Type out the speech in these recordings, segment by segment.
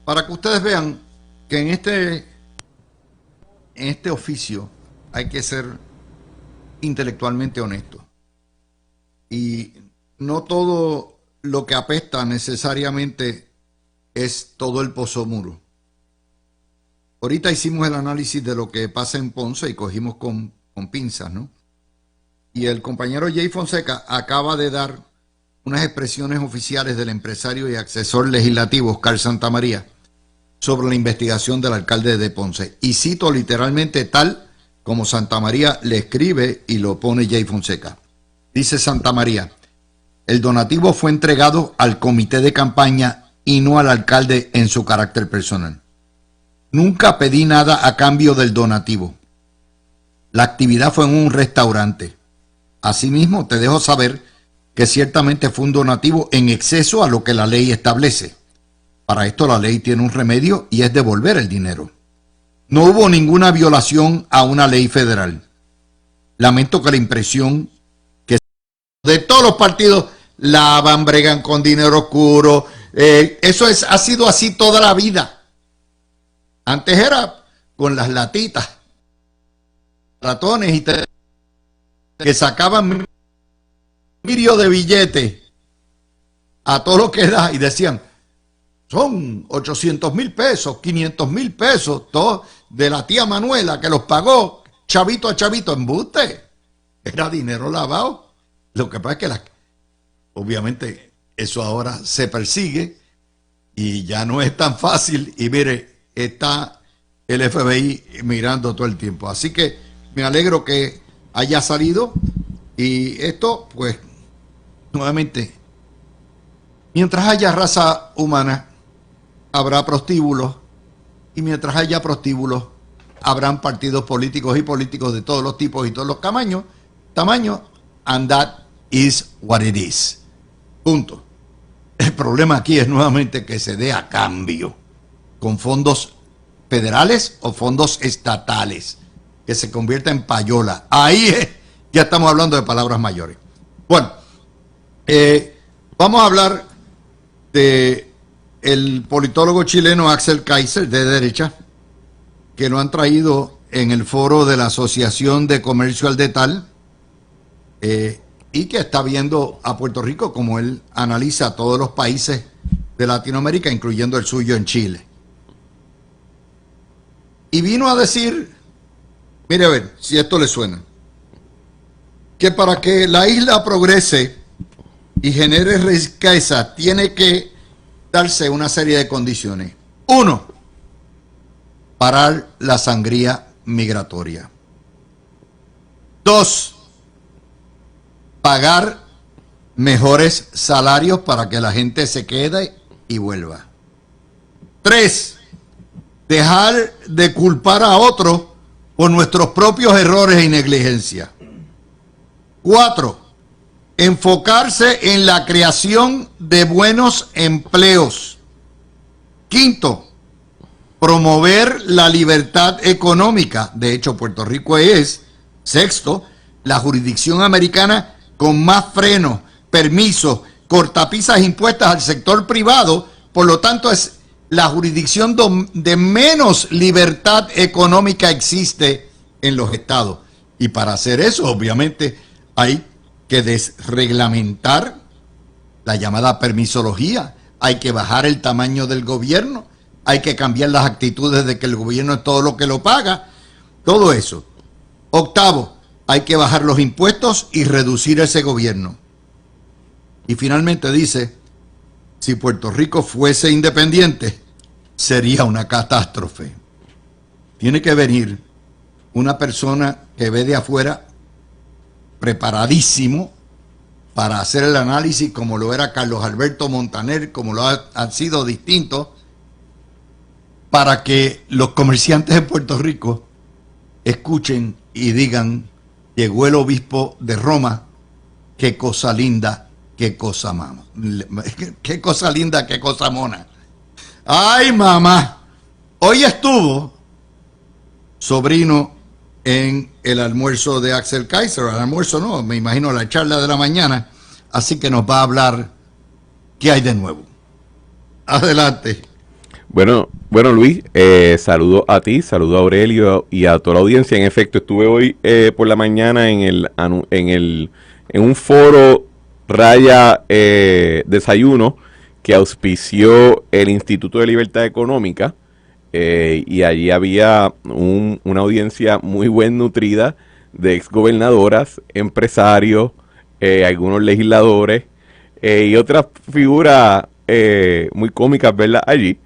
para que ustedes vean que en este oficio hay que ser intelectualmente honesto. Y no todo lo que apesta necesariamente es todo el pozomuro. Ahorita hicimos el análisis de lo que pasa en Ponce y cogimos con pinzas, ¿no? Y el compañero Jay Fonseca acaba de dar unas expresiones oficiales del empresario y asesor legislativo Oscar Santamaría sobre la investigación del alcalde de Ponce. Y cito literalmente tal como Santamaría le escribe y lo pone Jay Fonseca. Dice Santamaría: el donativo fue entregado al comité de campaña y no al alcalde en su carácter personal. Nunca pedí nada a cambio del donativo. La actividad fue en un restaurante. Asimismo, te dejo saber que ciertamente fue un donativo en exceso a lo que la ley establece. Para esto la ley tiene un remedio y es devolver el dinero. No hubo ninguna violación a una ley federal. Lamento que la impresión que de todos los partidos lavan, bregan con dinero oscuro, ha sido así toda la vida. Antes era con las latitas, ratones y que sacaban mirio de billetes a todo lo que da y decían, son 800,000 pesos, 500,000 pesos, todo de la tía Manuela que los pagó chavito a chavito. Embuste, era dinero lavado. Lo que pasa es que obviamente eso ahora se persigue y ya no es tan fácil, y mire, está el FBI mirando todo el tiempo. Así que me alegro que haya salido, y esto pues nuevamente, mientras haya raza humana habrá prostíbulos, y mientras haya prostíbulos habrán partidos políticos y políticos de todos los tipos y todos los tamaños, and that is what it is. Punto. El problema aquí es nuevamente que se dé a cambio con fondos federales o fondos estatales, que se convierta en payola. Ahí ya estamos hablando de palabras mayores. Bueno, vamos a hablar de el politólogo chileno Axel Kaiser, de derecha, que lo han traído en el foro de la Asociación de Comercio al Detal, y que está viendo a Puerto Rico como él analiza a todos los países de Latinoamérica, incluyendo el suyo en Chile. Y vino a decir, mire a ver si esto le suena, que para que la isla progrese y genere riqueza tiene que darse una serie de condiciones. 1, parar la sangría migratoria. 2, pagar mejores salarios para que la gente se quede y vuelva. 3, dejar de culpar a otros por nuestros propios errores y negligencia. 4, enfocarse en la creación de buenos empleos. 5, promover la libertad económica. De hecho, Puerto Rico es, 6, la jurisdicción americana con más frenos, permisos, cortapisas impuestas al sector privado. Por lo tanto, es la jurisdicción de menos libertad económica existe en los estados. Y para hacer eso, obviamente, hay que desreglamentar la llamada permisología, hay que bajar el tamaño del gobierno, hay que cambiar las actitudes de que el gobierno es todo lo que lo paga, todo eso. 8, hay que bajar los impuestos y reducir ese gobierno. Y finalmente dice, si Puerto Rico fuese independiente, sería una catástrofe. Tiene que venir una persona que ve de afuera, preparadísimo para hacer el análisis, como lo era Carlos Alberto Montaner, como lo han sido distintos, para que los comerciantes de Puerto Rico escuchen y digan, llegó el obispo de Roma, qué cosa linda, qué cosa mama, qué cosa linda, qué cosa mona. Ay, mamá, hoy estuvo sobrino en el almuerzo de Axel Kaiser. El almuerzo no, me imagino la charla de la mañana, así que nos va a hablar qué hay de nuevo. Adelante. Bueno Luis, saludo a ti, saludo a Aurelio y a toda la audiencia. En efecto, estuve hoy por la mañana en un foro Raya Desayuno que auspició el Instituto de Libertad Económica, y allí había una audiencia muy bien nutrida de exgobernadoras, empresarios, algunos legisladores y otras figuras muy cómicas verlas allí.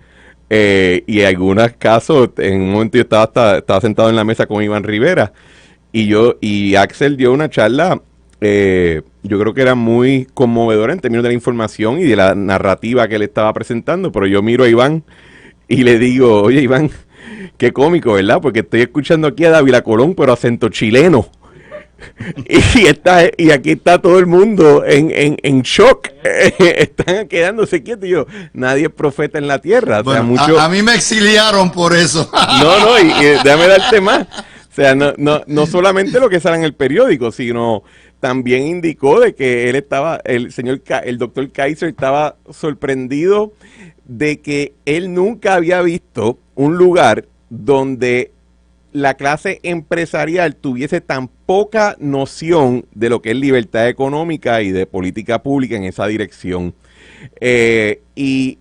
Y en algunos casos, en un momento yo estaba sentado en la mesa con Iván Rivera y Axel dio una charla, yo creo que era muy conmovedora en términos de la información y de la narrativa que él estaba presentando, pero yo miro a Iván y le digo, oye Iván, qué cómico, ¿verdad? Porque estoy escuchando aquí a Dávila Colón, pero acento chileno. Y aquí está todo el mundo en shock. Están quedándose quietos. Yo, nadie es profeta en la tierra. O sea, Bueno, a mí me exiliaron por eso. No, y déjame darte más. O sea, no solamente lo que sale en el periódico, sino también indicó de que el doctor Kaiser estaba sorprendido de que él nunca había visto un lugar donde la clase empresarial tuviese tan poca noción de lo que es libertad económica y de política pública en esa dirección. Y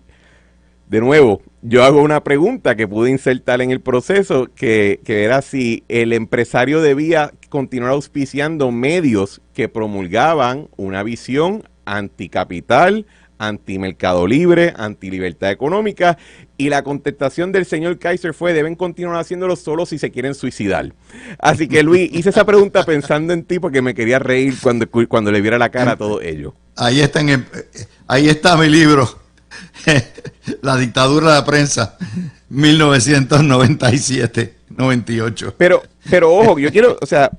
de nuevo, yo hago una pregunta que pude insertar en el proceso, que era si el empresario debía continuar auspiciando medios que promulgaban una visión anticapital, antimercado libre, antilibertad económica, y la contestación del señor Kaiser fue: deben continuar haciéndolo solo si se quieren suicidar. Así que Luis, hice esa pregunta pensando en ti porque me quería reír cuando le viera la cara a todo ello. Ahí está mi libro, La dictadura de la prensa, 1997-98. Pero ojo, yo quiero, o sea,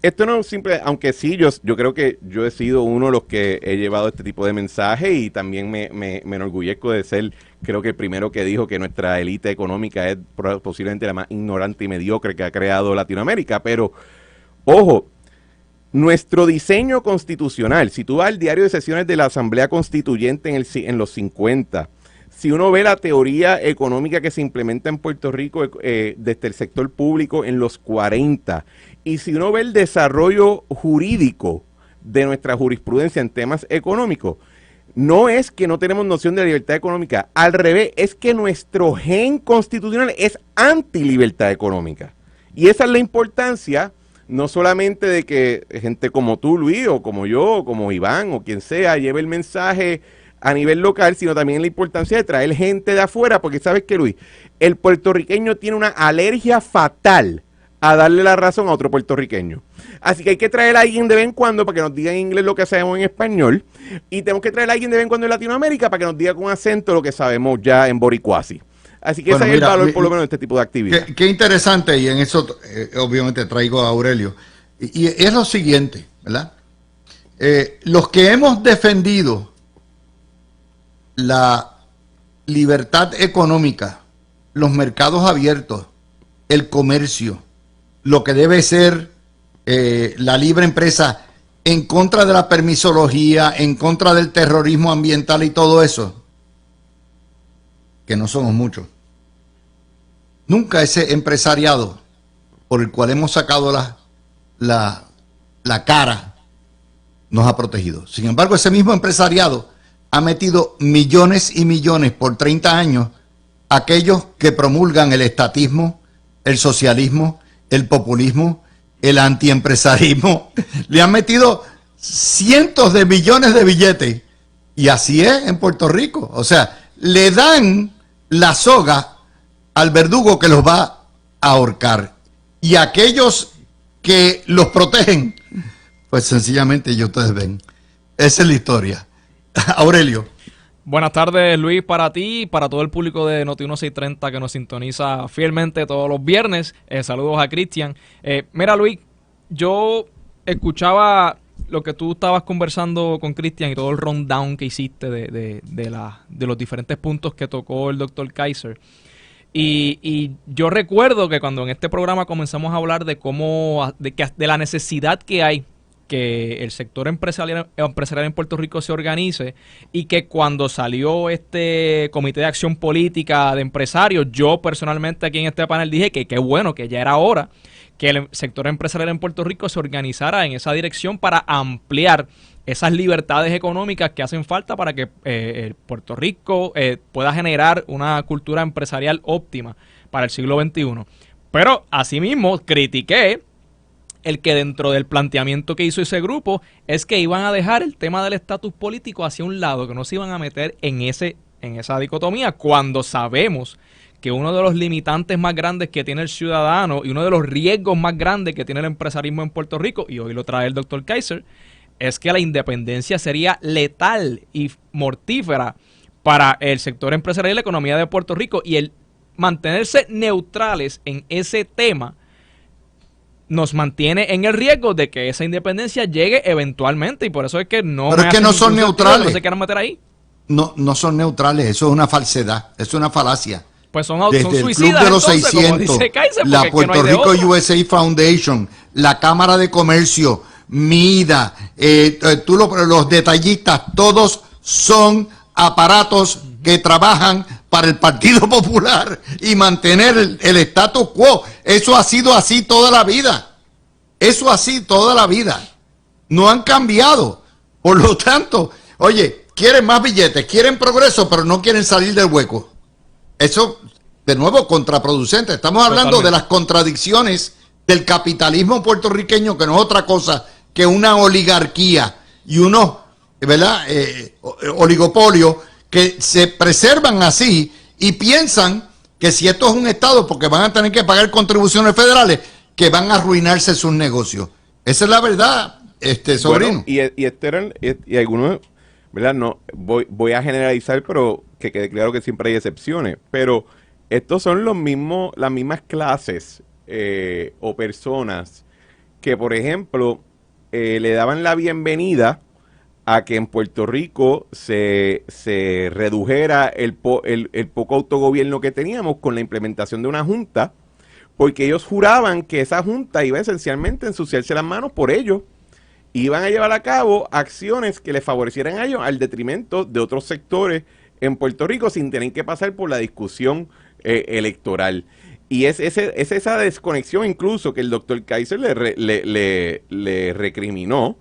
esto no es simple, aunque sí, yo creo que yo he sido uno de los que he llevado este tipo de mensaje y también me enorgullezco de ser, creo que el primero que dijo que nuestra élite económica es posiblemente la más ignorante y mediocre que ha creado Latinoamérica. Pero, ojo, nuestro diseño constitucional, si tú vas al diario de sesiones de la Asamblea Constituyente en los 50, si uno ve la teoría económica que se implementa en Puerto Rico desde el sector público en los 40, y si uno ve el desarrollo jurídico de nuestra jurisprudencia en temas económicos, no es que no tenemos noción de la libertad económica, al revés, es que nuestro gen constitucional es anti-libertad económica. Y esa es la importancia, no solamente de que gente como tú, Luis, o como yo, o como Iván, o quien sea, lleve el mensaje a nivel local, sino también la importancia de traer gente de afuera, porque sabes que, Luis, el puertorriqueño tiene una alergia fatal a darle la razón a otro puertorriqueño. Así que hay que traer a alguien de vez en cuando para que nos diga en inglés lo que sabemos en español, y tenemos que traer a alguien de vez en cuando en Latinoamérica para que nos diga con acento lo que sabemos ya en boricuasi. Así que ese es el valor, por lo menos, de este tipo de actividad. Qué interesante, y en eso obviamente traigo a Aurelio. Y es lo siguiente, ¿verdad? Los que hemos defendido la libertad económica, los mercados abiertos, el comercio, lo que debe ser la libre empresa, en contra de la permisología, en contra del terrorismo ambiental y todo eso, que no somos muchos. Nunca ese empresariado por el cual hemos sacado la cara nos ha protegido. Sin embargo, ese mismo empresariado ha metido millones y millones por 30 años a aquellos que promulgan el estatismo, el socialismo, el populismo, el antiempresarismo. Le han metido cientos de millones de billetes. Y así es en Puerto Rico. O sea, le dan la soga al verdugo que los va a ahorcar. Y aquellos que los protegen, pues sencillamente ya ustedes ven. Esa es la historia. Aurelio. Buenas tardes, Luis, para ti y para todo el público de Noti 1630 que nos sintoniza fielmente todos los viernes. Saludos a Cristian. Mira, Luis, yo escuchaba lo que tú estabas conversando con Cristian y todo el rundown que hiciste de los diferentes puntos que tocó el doctor Kaiser. Y yo recuerdo que cuando en este programa comenzamos a hablar de la necesidad que hay que el sector empresarial en Puerto Rico se organice, y que cuando salió este Comité de Acción Política de Empresarios, yo personalmente aquí en este panel dije que qué bueno, que ya era hora que el sector empresarial en Puerto Rico se organizara en esa dirección para ampliar esas libertades económicas que hacen falta para que Puerto Rico pueda generar una cultura empresarial óptima para el siglo XXI. Pero asimismo critiqué el que dentro del planteamiento que hizo ese grupo es que iban a dejar el tema del estatus político hacia un lado, que no se iban a meter en esa dicotomía, cuando sabemos que uno de los limitantes más grandes que tiene el ciudadano y uno de los riesgos más grandes que tiene el empresarismo en Puerto Rico, y hoy lo trae el doctor Kaiser, es que la independencia sería letal y mortífera para el sector empresarial y la economía de Puerto Rico, y el mantenerse neutrales en ese tema nos mantiene en el riesgo de que esa independencia llegue eventualmente, y por eso es que no. Pero es que no son neutrales. No se quieran meter ahí. No son neutrales, eso es una falsedad, es una falacia. Pues son Desde son el suicidas, Club de los entonces, 600, Kaiser, la porque Puerto es que no hay de Rico otra. USA Foundation, la Cámara de Comercio, MIDA, los detallistas, todos son aparatos que trabajan para el Partido Popular y mantener el status quo. Eso ha sido así toda la vida. Eso así toda la vida. No han cambiado. Por lo tanto, oye, quieren más billetes, quieren progreso, pero no quieren salir del hueco. Eso, de nuevo, contraproducente. Estamos hablando de las contradicciones del capitalismo puertorriqueño, que no es otra cosa que una oligarquía y unos, ¿verdad?, oligopolios que se preservan así y piensan que si esto es un Estado, porque van a tener que pagar contribuciones federales, que van a arruinarse sus negocios. Esa es la verdad, sobrino. Bueno, y algunos, ¿verdad? No, voy a generalizar, pero que quede claro que siempre hay excepciones. Pero estos son las mismas clases o personas que, por ejemplo, le daban la bienvenida a que en Puerto Rico se redujera el poco autogobierno que teníamos con la implementación de una junta, porque ellos juraban que esa junta iba esencialmente a ensuciarse las manos por ellos. Iban a llevar a cabo acciones que les favorecieran a ellos al detrimento de otros sectores en Puerto Rico sin tener que pasar por la discusión electoral. Y es esa desconexión incluso que el doctor Kaiser le recriminó,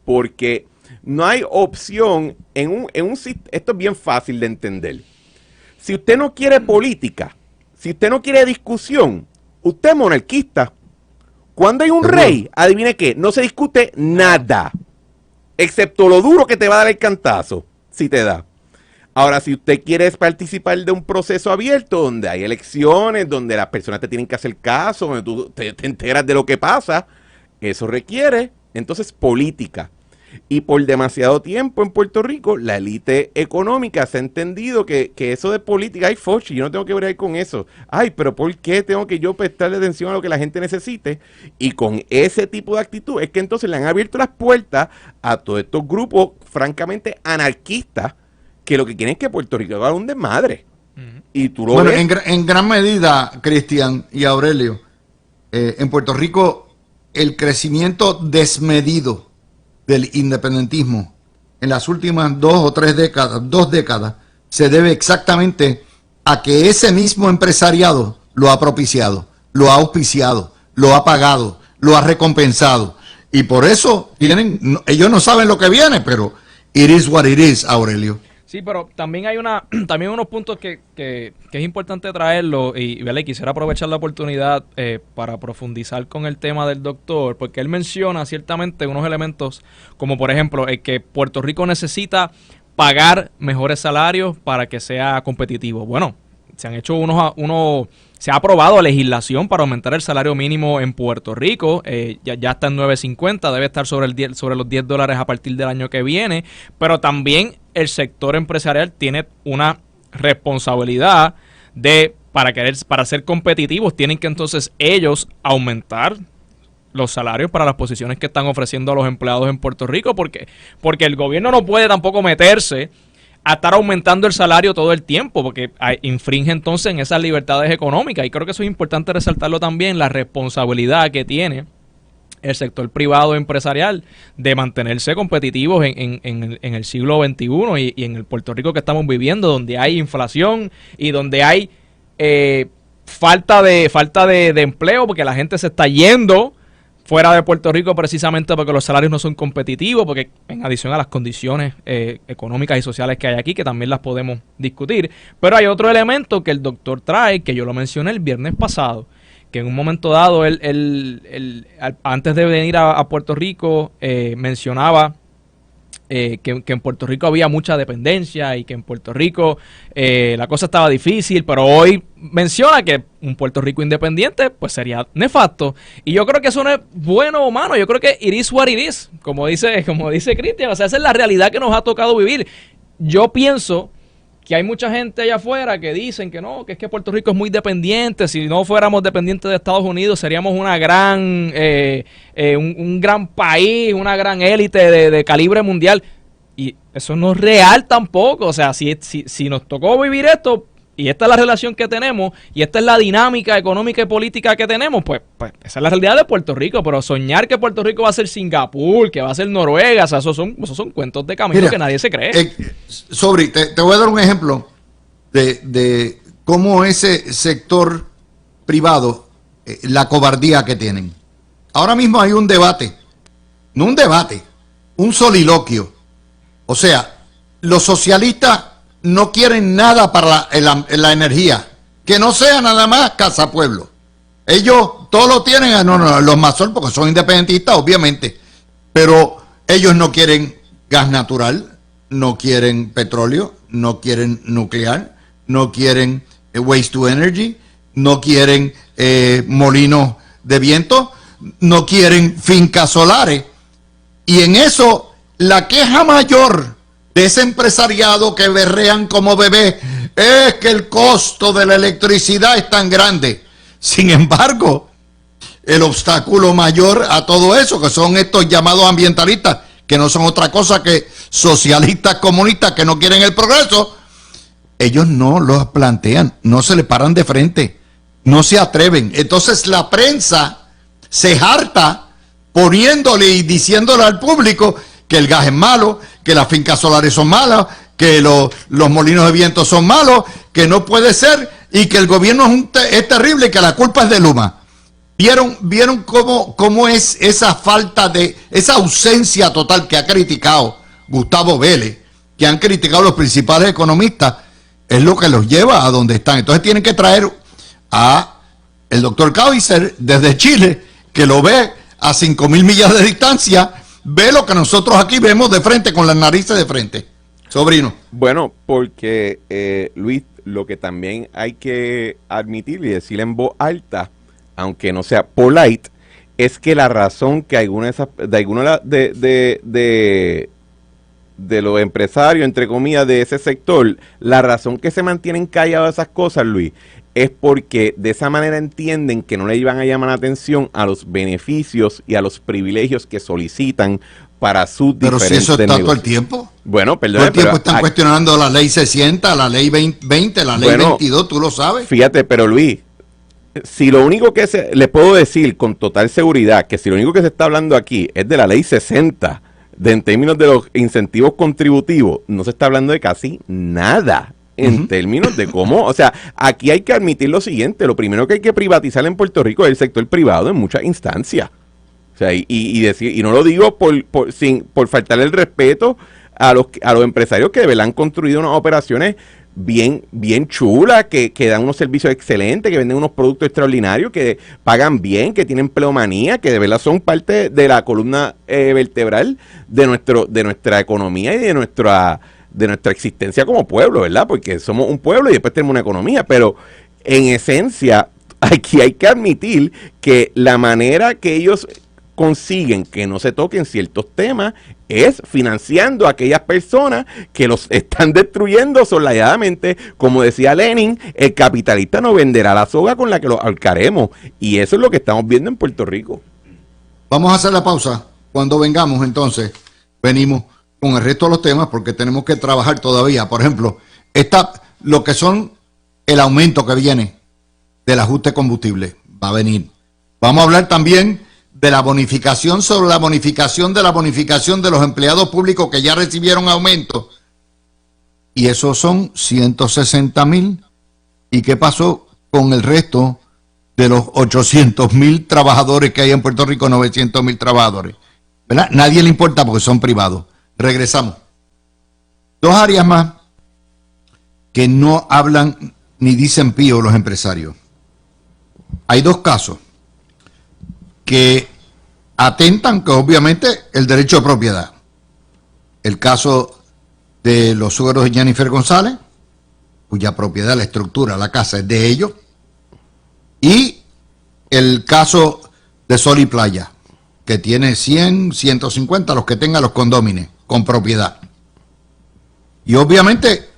porque no hay opción esto es bien fácil de entender. Si usted no quiere política, si usted no quiere discusión, usted es monarquista. Cuando hay un rey, adivine qué, no se discute nada, excepto lo duro que te va a dar el cantazo, si te da. Ahora, si usted quiere participar de un proceso abierto, donde hay elecciones, donde las personas te tienen que hacer caso, donde tú te enteras de lo que pasa, eso requiere, entonces, política. Y por demasiado tiempo en Puerto Rico, la élite económica se ha entendido que eso de política, ay, Fochi, yo no tengo que ver con eso. Ay, pero ¿por qué tengo que yo prestarle atención a lo que la gente necesite? Y con ese tipo de actitud es que entonces le han abierto las puertas a todos estos grupos, francamente, anarquistas, que lo que quieren es que Puerto Rico haga un desmadre. Y tú lo ves. En gran medida, Cristian y Aurelio, en Puerto Rico, el crecimiento desmedido del independentismo en las últimas 2 décadas, se debe exactamente a que ese mismo empresariado lo ha propiciado, lo ha auspiciado, lo ha pagado, lo ha recompensado. Y por eso ellos no saben lo que viene, pero it is what it is, Aurelio. Sí, pero también hay unos puntos que es importante traerlo, y ¿vale? Quisiera aprovechar la oportunidad para profundizar con el tema del doctor, porque él menciona ciertamente unos elementos como, por ejemplo, el que Puerto Rico necesita pagar mejores salarios para que sea competitivo. Bueno, se han hecho se ha aprobado legislación para aumentar el salario mínimo en Puerto Rico, ya está en 9.50, debe estar sobre los $10 a partir del año que viene, pero también el sector empresarial tiene una responsabilidad para ser competitivos, tienen que entonces ellos aumentar los salarios para las posiciones que están ofreciendo a los empleados en Puerto Rico, porque el gobierno no puede tampoco meterse a estar aumentando el salario todo el tiempo, porque infringe entonces en esas libertades económicas, y creo que eso es importante resaltarlo también, la responsabilidad que tiene el sector privado empresarial de mantenerse competitivos en el siglo XXI y en el Puerto Rico que estamos viviendo, donde hay inflación y donde hay falta de empleo, porque la gente se está yendo fuera de Puerto Rico precisamente porque los salarios no son competitivos, porque en adición a las condiciones económicas y sociales que hay aquí, que también las podemos discutir. Pero hay otro elemento que el doctor trae, que yo lo mencioné el viernes pasado, que en un momento dado, antes de venir a Puerto Rico, mencionaba que en Puerto Rico había mucha dependencia y que en Puerto Rico la cosa estaba difícil, pero hoy menciona que un Puerto Rico independiente pues sería nefasto. Y yo creo que eso no es bueno o malo, yo creo que it is what it is, como dice Cristian, o sea, esa es la realidad que nos ha tocado vivir. Yo pienso que hay mucha gente allá afuera que dicen que no, que es que Puerto Rico es muy dependiente, si no fuéramos dependientes de Estados Unidos seríamos un gran país, una gran élite de calibre mundial, y eso no es real tampoco. O sea, si nos tocó vivir esto, y esta es la relación que tenemos, y esta es la dinámica económica y política que tenemos, pues esa es la realidad de Puerto Rico. Pero soñar que Puerto Rico va a ser Singapur, que va a ser Noruega, o sea, esos son cuentos de camino que nadie se cree. Sobri, te voy a dar un ejemplo de cómo ese sector privado, la cobardía que tienen. Ahora mismo hay un debate, no un debate, un soliloquio. O sea, los socialistas no quieren nada para la energía, que no sea nada más Casa Pueblo. Ellos todo lo tienen, los Mazol, porque son independentistas, obviamente, pero ellos no quieren gas natural, no quieren petróleo, no quieren nuclear, no quieren waste to energy, no quieren molinos de viento, no quieren fincas solares. Y en eso, la queja mayor de ese empresariado que berrean como bebés es que el costo de la electricidad es tan grande. Sin embargo, el obstáculo mayor a todo eso, que son estos llamados ambientalistas, que no son otra cosa que socialistas comunistas que no quieren el progreso, ellos no los plantean, no se le paran de frente, no se atreven. Entonces la prensa se harta poniéndole y diciéndole al público que el gas es malo, que las fincas solares son malas, que los molinos de viento son malos, que no puede ser, y que el gobierno es terrible y que la culpa es de Luma. ¿Vieron cómo es esa falta esa ausencia total que ha criticado Gustavo Vélez, que han criticado los principales economistas? Es lo que los lleva a donde están. Entonces tienen que traer a el doctor Kaiser desde Chile, que lo ve a 5,000 millas de distancia, ve lo que nosotros aquí vemos de frente, con las narices de frente. Sobrino. Bueno, porque Luis, lo que también hay que admitir y decir en voz alta, aunque no sea polite, es que la razón que algunos de los empresarios, entre comillas, de ese sector, la razón que se mantienen callados esas cosas, Luis, es porque de esa manera entienden que no le van a llamar la atención a los beneficios y a los privilegios que solicitan para sus diferentes negocios. Pero si eso está negocios. todo el tiempo. Bueno, perdón. Todo el tiempo están cuestionando la ley 60, la ley 20, la ley 22, tú lo sabes. Fíjate, pero Luis, si lo único que le puedo decir con total seguridad, que si lo único que se está hablando aquí es de la ley 60, en términos de los incentivos contributivos, no se está hablando de casi nada en términos de cómo, o sea, aquí hay que admitir lo siguiente: lo primero que hay que privatizar en Puerto Rico es el sector privado en muchas instancias. O sea, y decir, y no lo digo por faltarle el respeto a los empresarios que de verdad han construido unas operaciones bien chulas, que dan unos servicios excelentes, que venden unos productos extraordinarios, que pagan bien, que tienen pleomanía, que de verdad son parte de la columna vertebral de nuestra economía y de nuestra existencia como pueblo, ¿verdad? Porque somos un pueblo y después tenemos una economía, pero en esencia aquí hay que admitir que la manera que ellos consiguen que no se toquen ciertos temas es financiando a aquellas personas que los están destruyendo solayadamente. Como decía Lenin, el capitalista no venderá la soga con la que los ahorcaremos, y eso es lo que estamos viendo en Puerto Rico. Vamos a hacer la pausa. Cuando vengamos, entonces, venimos con el resto de los temas, porque tenemos que trabajar todavía. Por ejemplo, lo que son el aumento que viene del ajuste de combustible va a venir. Vamos a hablar también de la bonificación sobre la bonificación de la bonificación de los empleados públicos que ya recibieron aumento. Y esos son 160,000. ¿Y qué pasó con el resto de los 800,000 trabajadores que hay en Puerto Rico, 900,000 trabajadores? ¿Verdad? Nadie le importa porque son privados. Regresamos. Dos áreas más que no hablan ni dicen pío los empresarios. Hay dos casos que atentan que obviamente el derecho de propiedad. El caso de los suegros de Jennifer González, cuya propiedad, la estructura, la casa es de ellos, y el caso de Sol y Playa, que tiene 100, 150, los que tengan los condóminos con propiedad. Y obviamente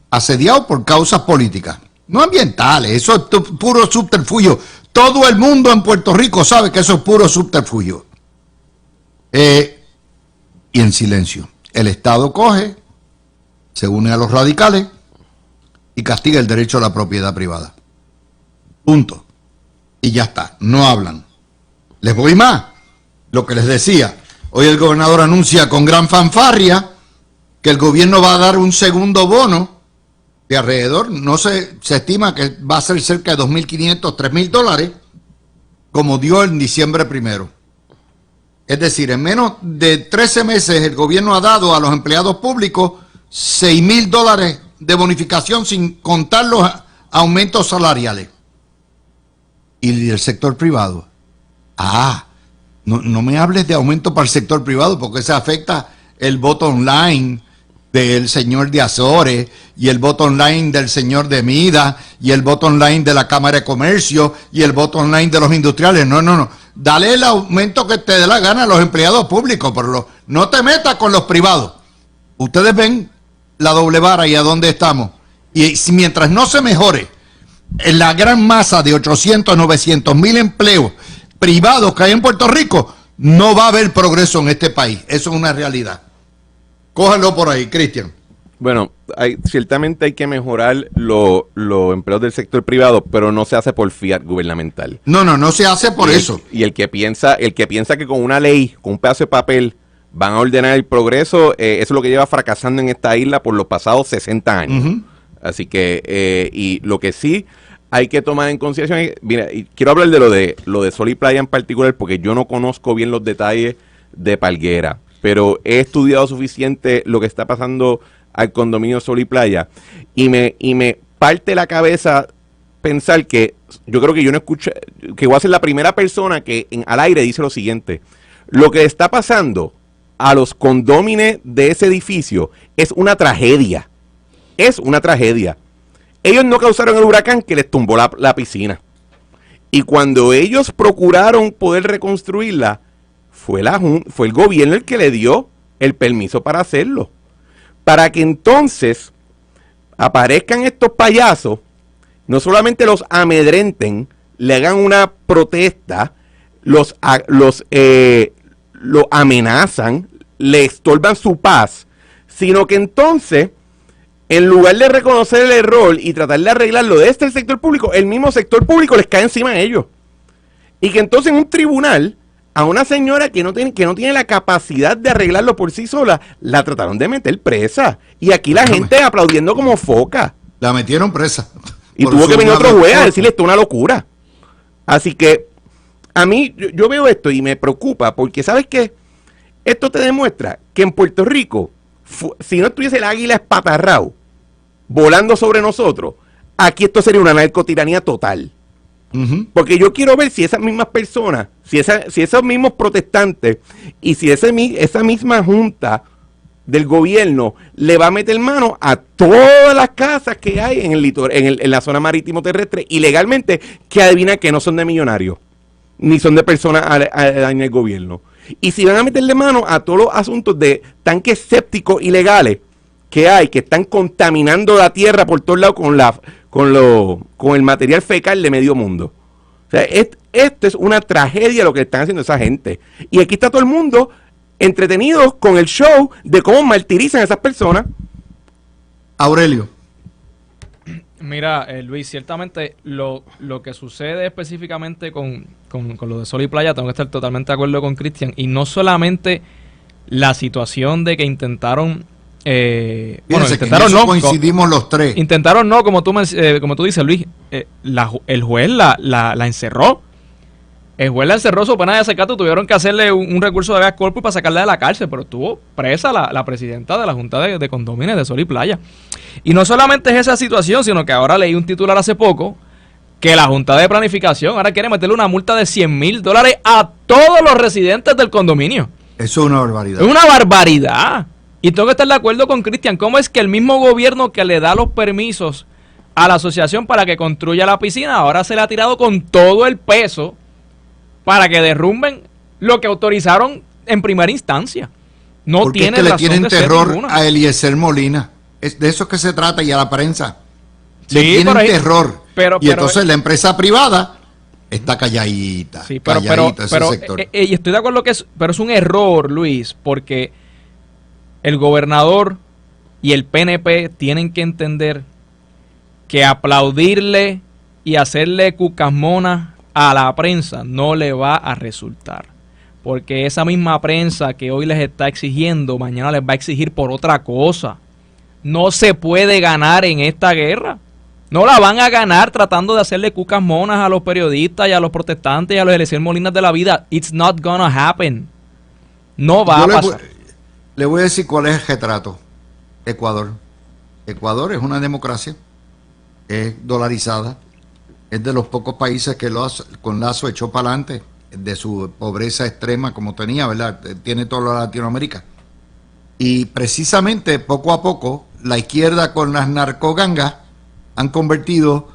asediado por causas políticas, no ambientales, eso es puro subterfugio. Todo el mundo en Puerto Rico sabe que eso es puro subterfugio. Y en silencio. El Estado coge, se une a los radicales y castiga el derecho a la propiedad privada. Punto. Y ya está, no hablan. Les voy más. Lo que les decía, hoy el gobernador anuncia con gran fanfarria que el gobierno va a dar un segundo bono de alrededor, se estima que va a ser cerca de $2,500, $3,000, como dio en diciembre 1. Es decir, en menos de 13 meses el gobierno ha dado a los empleados públicos $6,000 de bonificación sin contar los aumentos salariales. Y el sector privado. No me hables de aumento para el sector privado porque se afecta el bottom line del señor de Azores y el bottom line del señor de Mida y el bottom line de la Cámara de Comercio y el bottom line de los industriales. No. Dale el aumento que te dé la gana a los empleados públicos, pero no te metas con los privados. Ustedes ven la doble vara y a dónde estamos. Y mientras no se mejore en la gran masa de 800, 900,000 empleos privados que hay en Puerto Rico, no va a haber progreso en este país. Eso es una realidad. Cójanlo por ahí, Cristian. Bueno, ciertamente hay que mejorar los empleos del sector privado, pero no se hace por fiat gubernamental. No se hace por eso. Y el que piensa que con una ley, con un pedazo de papel, van a ordenar el progreso, eso es lo que lleva fracasando en esta isla por los pasados 60 años. Uh-huh. Así que, y lo que sí hay que tomar en consideración, mira, y quiero hablar de lo de Sol y Playa en particular, porque yo no conozco bien los detalles de Palguera, pero he estudiado suficiente lo que está pasando al condominio Sol y Playa, y me parte la cabeza pensar que yo creo que yo no escuché, que voy a ser la primera persona que al aire dice lo siguiente: lo que está pasando a los condómines de ese edificio es una tragedia. Es una tragedia. Ellos no causaron el huracán que les tumbó la piscina. Y cuando ellos procuraron poder reconstruirla, fue el gobierno el que le dio el permiso para hacerlo. Para que entonces aparezcan estos payasos, no solamente los amedrenten, le hagan una protesta, los amenazan, le estorban su paz, sino que entonces, en lugar de reconocer el error y tratar de arreglarlo desde el sector público, el mismo sector público les cae encima a ellos. Y que entonces en un tribunal, a una señora que no tiene la capacidad de arreglarlo por sí sola, la trataron de meter presa. Y aquí la gente aplaudiendo como foca. La metieron presa. Y tuvo que venir otro juez a decirle esto es una locura. Así que a mí, yo veo esto y me preocupa porque, ¿sabes qué? Esto te demuestra que en Puerto Rico, si no estuviese el águila espatarrao volando sobre nosotros, aquí esto sería una narcotiranía total. Uh-huh. Porque yo quiero ver si esas mismas personas, si esos mismos protestantes y si esa misma junta del gobierno le va a meter mano a todas las casas que hay en la zona marítimo terrestre ilegalmente, que adivina que no son de millonarios ni son de personas en el gobierno. Y si van a meterle mano a todos los asuntos de tanques sépticos ilegales que hay, que están contaminando la tierra por todos lados con el material fecal de medio mundo. O sea, esto es una tragedia lo que están haciendo esa gente. Y aquí está todo el mundo entretenidos con el show de cómo martirizan a esas personas. Aurelio, Mira, Luis, ciertamente lo que sucede específicamente con lo de Sol y Playa, tengo que estar totalmente de acuerdo con Cristian, y no solamente la situación de que intentaron, Fíjense que en eso coincidimos los tres. Intentaron no, como tú dices, Luis, el juez la encerró. El juez la encerró, su pena de desacato, tuvieron que hacerle un recurso de habeas corpus para sacarla de la cárcel, pero estuvo presa la presidenta de la Junta de Condóminos de Sol y Playa. Y no solamente es esa situación, sino que ahora leí un titular hace poco que la Junta de Planificación ahora quiere meterle una multa de $100,000 a todos los residentes del condominio. Eso es una barbaridad. Es una barbaridad. Y tengo que estar de acuerdo con Cristian. ¿Cómo es que el mismo gobierno que le da los permisos a la asociación para que construya la piscina ahora se le ha tirado con todo el peso para que derrumben lo que autorizaron en primera instancia? No porque tiene es que le razón tienen de ser terror ninguna. a Eliezer Molina. Es de eso que se trata, y a la prensa. Le Sí, tienen por ahí, terror. pero entonces la empresa privada está calladita. Sí, calladita ese sector. Y estoy de acuerdo pero es un error, Luis, porque el gobernador y el PNP tienen que entender que aplaudirle y hacerle cucasmonas a la prensa no le va a resultar. Porque esa misma prensa que hoy les está exigiendo, mañana les va a exigir por otra cosa. No se puede ganar en esta guerra. No la van a ganar tratando de hacerle cucas monas a los periodistas y a los protestantes y a los Eliezer Molinas de la vida. It's not gonna happen. No va a pasar. Le voy a decir cuál es el retrato. Ecuador. Ecuador es una democracia. Es dolarizada. Es de los pocos países que con Lazo echó para adelante de su pobreza extrema como tenía, ¿verdad? Tiene toda Latinoamérica. Y precisamente poco a poco la izquierda con las narcogangas han convertido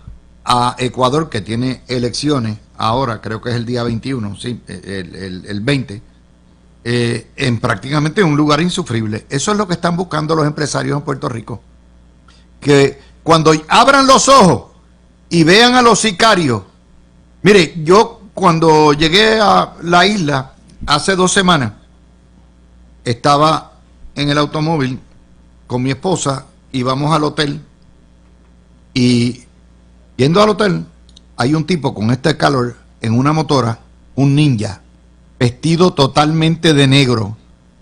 a Ecuador, que tiene elecciones ahora, creo que es el día 21, sí, el 20, en prácticamente un lugar insufrible. Eso es lo que están buscando los empresarios en Puerto Rico. Que cuando abran los ojos y vean a los sicarios. Mire, yo cuando llegué a la isla hace 2 semanas, estaba en el automóvil con mi esposa, íbamos al hotel, y yendo al hotel hay un tipo con este calor en una motora, un ninja, vestido totalmente de negro,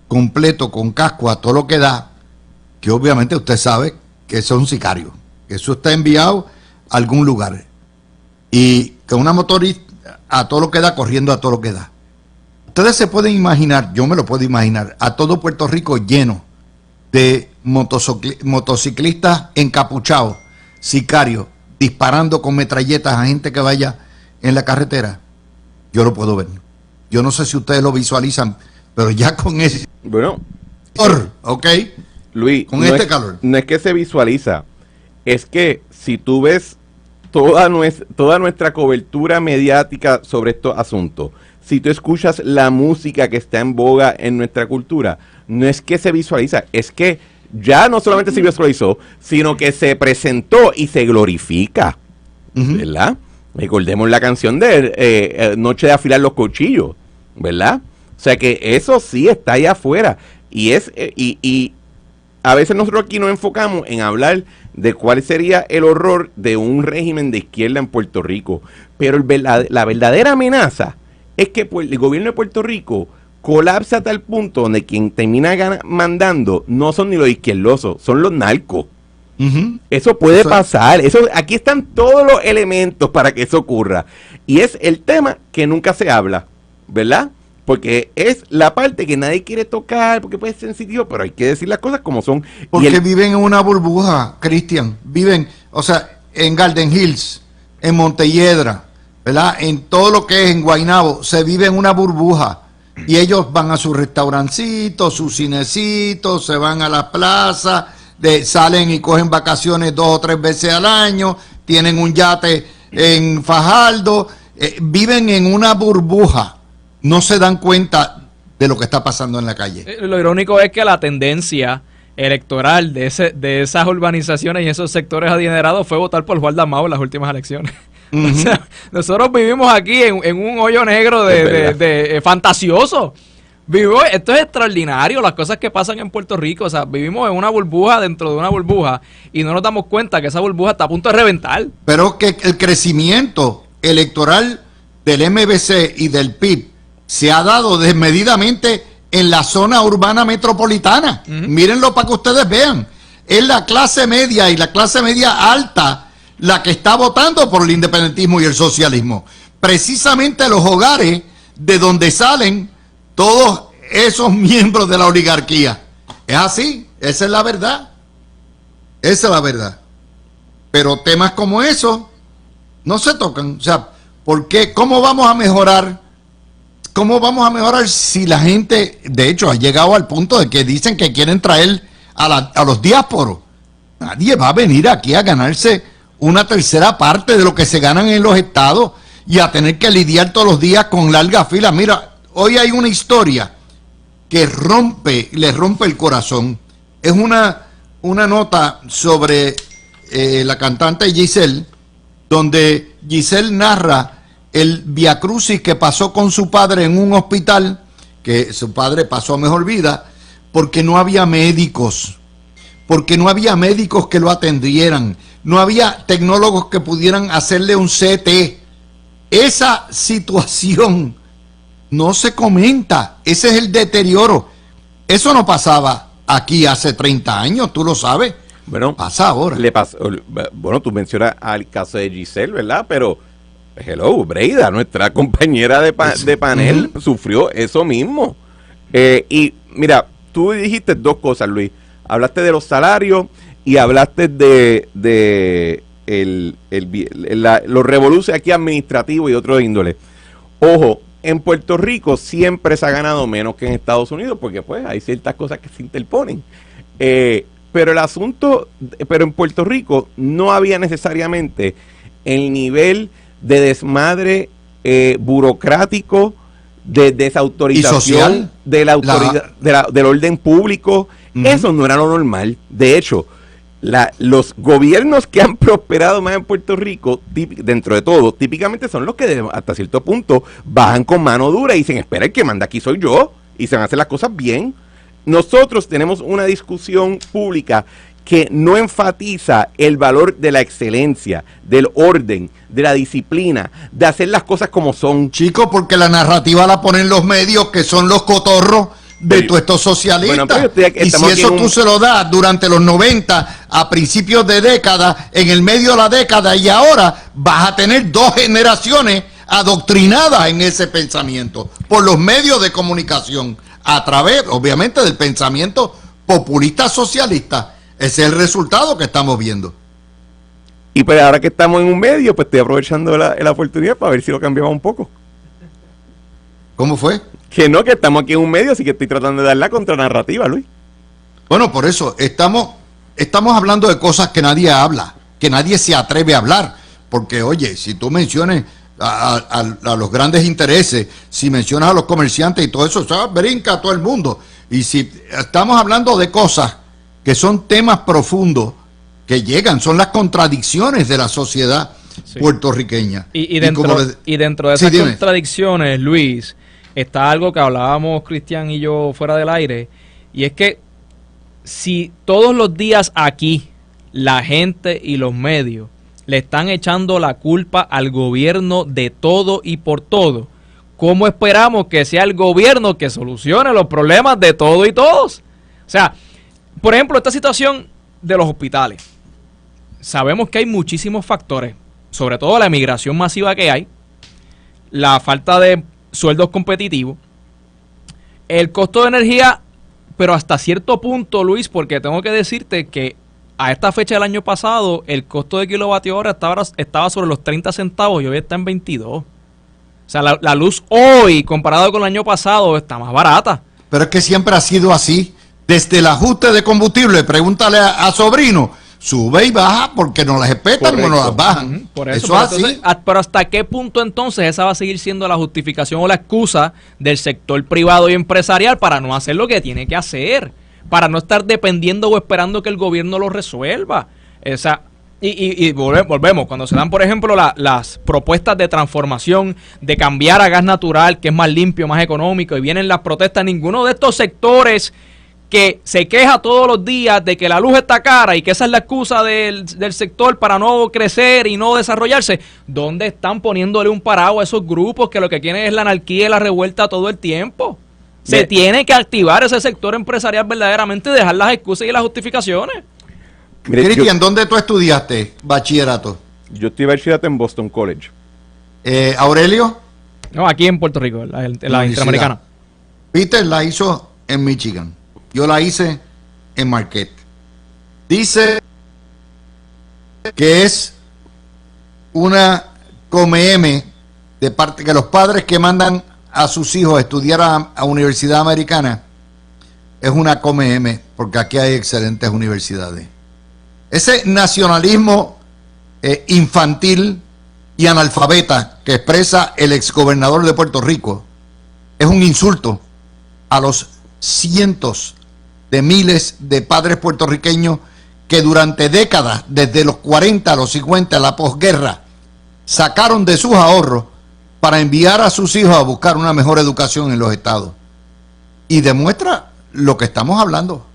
completo, con casco a todo lo que da, que obviamente usted sabe que eso es un sicario, que eso está enviado a algún lugar, y con una motorista a todo lo que da, corriendo a todo lo que da. Ustedes se pueden imaginar, yo me lo puedo imaginar, a todo Puerto Rico lleno de motociclistas encapuchados, sicarios, disparando con metralletas a gente que vaya en la carretera. Yo lo puedo ver. Yo no sé si ustedes lo visualizan, pero ya con ese Bueno, calor, ¿ok? Luis, con este calor. No es que se visualiza, es que si tú ves toda nuestra cobertura mediática sobre estos asuntos, si tú escuchas la música que está en boga en nuestra cultura, no es que se visualiza, es que ya no solamente se visualizó, sino que se presentó y se glorifica, ¿verdad? Recordemos la canción de Noche de afilar los cuchillos, ¿verdad? O sea que eso sí está allá afuera, y a veces nosotros aquí nos enfocamos en hablar de cuál sería el horror de un régimen de izquierda en Puerto Rico, pero la verdadera amenaza es que el gobierno de Puerto Rico colapsa a tal punto donde quien termina mandando no son ni los izquierdosos, son los narcos. Eso puede pasar. Aquí están todos los elementos para que eso ocurra. Y es el tema que nunca se habla, ¿verdad? Porque es la parte que nadie quiere tocar, porque puede ser sensitivo, pero hay que decir las cosas como son. Porque viven en una burbuja, Cristian. Viven, o sea, en Garden Hills, en Montelledra, ¿verdad? En todo lo que es en Guaynabo, se vive en una burbuja. Y ellos van a sus restaurancitos, sus cinecitos, se van a la plaza, salen y cogen vacaciones 2 o 3 veces al año, tienen un yate en Fajardo, viven en una burbuja, no se dan cuenta de lo que está pasando en la calle. Lo irónico es que la tendencia electoral de esas urbanizaciones y esos sectores adinerados fue votar por Juan Dalmau en las últimas elecciones. O sea, nosotros vivimos aquí en un hoyo negro de fantasioso. Esto es extraordinario, las cosas que pasan en Puerto Rico. O sea, vivimos en una burbuja dentro de una burbuja y no nos damos cuenta que esa burbuja está a punto de reventar. Pero que el crecimiento electoral del MBC y del PIB se ha dado desmedidamente en la zona urbana metropolitana. Mírenlo para que ustedes vean. Es la clase media y la clase media alta la que está votando por el independentismo y el socialismo. Precisamente los hogares de donde salen todos esos miembros de la oligarquía. Es así, esa es la verdad. Esa es la verdad. Pero temas como esos no se tocan. O sea, ¿por qué? ¿Cómo vamos a mejorar? ¿Cómo vamos a mejorar si la gente, de hecho, ha llegado al punto de que dicen que quieren traer a los diásporos? Nadie va a venir aquí a ganarse una tercera parte de lo que se ganan en los estados y a tener que lidiar todos los días con largas filas. Mira, hoy hay una historia que le rompe el corazón. Es una nota sobre la cantante Giselle, donde Giselle narra el viacrucis que pasó con su padre en un hospital, que su padre pasó a mejor vida, porque no había médicos, que lo atendieran, no había tecnólogos que pudieran hacerle un CT. Esa situación no se comenta, ese es el deterioro. Eso no pasaba aquí hace 30 años, tú lo sabes. Bueno, pasa ahora. Bueno, tú mencionas al caso de Giselle, ¿verdad? Pero, hello, Breida, nuestra compañera de panel, sufrió eso mismo. Y mira, tú dijiste dos cosas, Luis. Hablaste de los salarios y hablaste de los revoluciones aquí administrativos y otros índole. Ojo, en Puerto Rico siempre se ha ganado menos que en Estados Unidos porque pues hay ciertas cosas que se interponen. Pero el asunto, pero en Puerto Rico no había necesariamente el nivel de desmadre burocrático, de desautorización social, de la autoridad, del orden público. Eso no era lo normal. De hecho, los gobiernos que han prosperado más en Puerto Rico, dentro de todo, típicamente son los que hasta cierto punto bajan con mano dura y dicen, espera, el que manda aquí soy yo, y se van a hacer las cosas bien. Nosotros tenemos una discusión pública que no enfatiza el valor de la excelencia, del orden, de la disciplina, de hacer las cosas como son. Chico, porque la narrativa la ponen los medios que son los cotorros de todos estos socialistas. Bueno, y si eso tú se lo das durante los 90, a principios de década, en el medio de la década y ahora, vas a tener dos generaciones adoctrinadas en ese pensamiento por los medios de comunicación, a través, obviamente, del pensamiento populista socialista. Ese es el resultado que estamos viendo. Y pues ahora que estamos en un medio, pues estoy aprovechando la oportunidad para ver si lo cambiamos un poco. ¿Cómo fue? Que no, que estamos aquí en un medio, así que estoy tratando de dar la contranarrativa, Luis. Bueno, por eso, estamos hablando de cosas que nadie habla, que nadie se atreve a hablar. Porque, oye, si tú mencionas a los grandes intereses, si mencionas a los comerciantes y todo eso, brinca a todo el mundo. Y si estamos hablando de cosas que son temas profundos, que llegan, son las contradicciones de la sociedad puertorriqueña. Y dentro de esas contradicciones, Luis, está algo que hablábamos Cristian y yo fuera del aire, y es que si todos los días aquí la gente y los medios le están echando la culpa al gobierno de todo y por todo, ¿cómo esperamos que sea el gobierno que solucione los problemas de todo y todos? O sea, por ejemplo, esta situación de los hospitales. Sabemos que hay muchísimos factores, sobre todo la emigración masiva que hay, la falta de sueldos competitivos, el costo de energía, pero hasta cierto punto, Luis, porque tengo que decirte que a esta fecha del año pasado el costo de kilovatio hora estaba sobre los 30 centavos y hoy está en 22. O sea, la luz hoy, comparado con el año pasado, está más barata. Pero es que siempre ha sido así. Desde el ajuste de combustible, pregúntale a Sobrino, sube y baja porque no las respetan o no las bajan. Por eso es así. Pero ¿hasta qué punto entonces esa va a seguir siendo la justificación o la excusa del sector privado y empresarial para no hacer lo que tiene que hacer? Para no estar dependiendo o esperando que el gobierno lo resuelva. O sea, volvemos, cuando se dan, por ejemplo, las propuestas de transformación, de cambiar a gas natural, que es más limpio, más económico, y vienen las protestas, ninguno de estos sectores que se queja todos los días de que la luz está cara y que esa es la excusa del sector para no crecer y no desarrollarse, ¿dónde están poniéndole un paraguas a esos grupos que lo que quieren es la anarquía y la revuelta todo el tiempo? Se tiene que activar ese sector empresarial verdaderamente y dejar las excusas y las justificaciones. Cristian, ¿dónde tú estudiaste bachillerato? Yo estoy bachillerato en Boston College. ¿Aurelio? No, aquí en Puerto Rico, la Interamericana. Peter la hizo en Michigan. Yo la hice en Marquette. Dice que es una come-m de parte que los padres que mandan a sus hijos a estudiar a universidad americana es una come-m, porque aquí hay excelentes universidades. Ese nacionalismo infantil y analfabeta que expresa el exgobernador de Puerto Rico es un insulto a los cientos de miles de padres puertorriqueños que durante décadas, desde los 40 a los 50, la posguerra, sacaron de sus ahorros para enviar a sus hijos a buscar una mejor educación en los estados. Y demuestra lo que estamos hablando.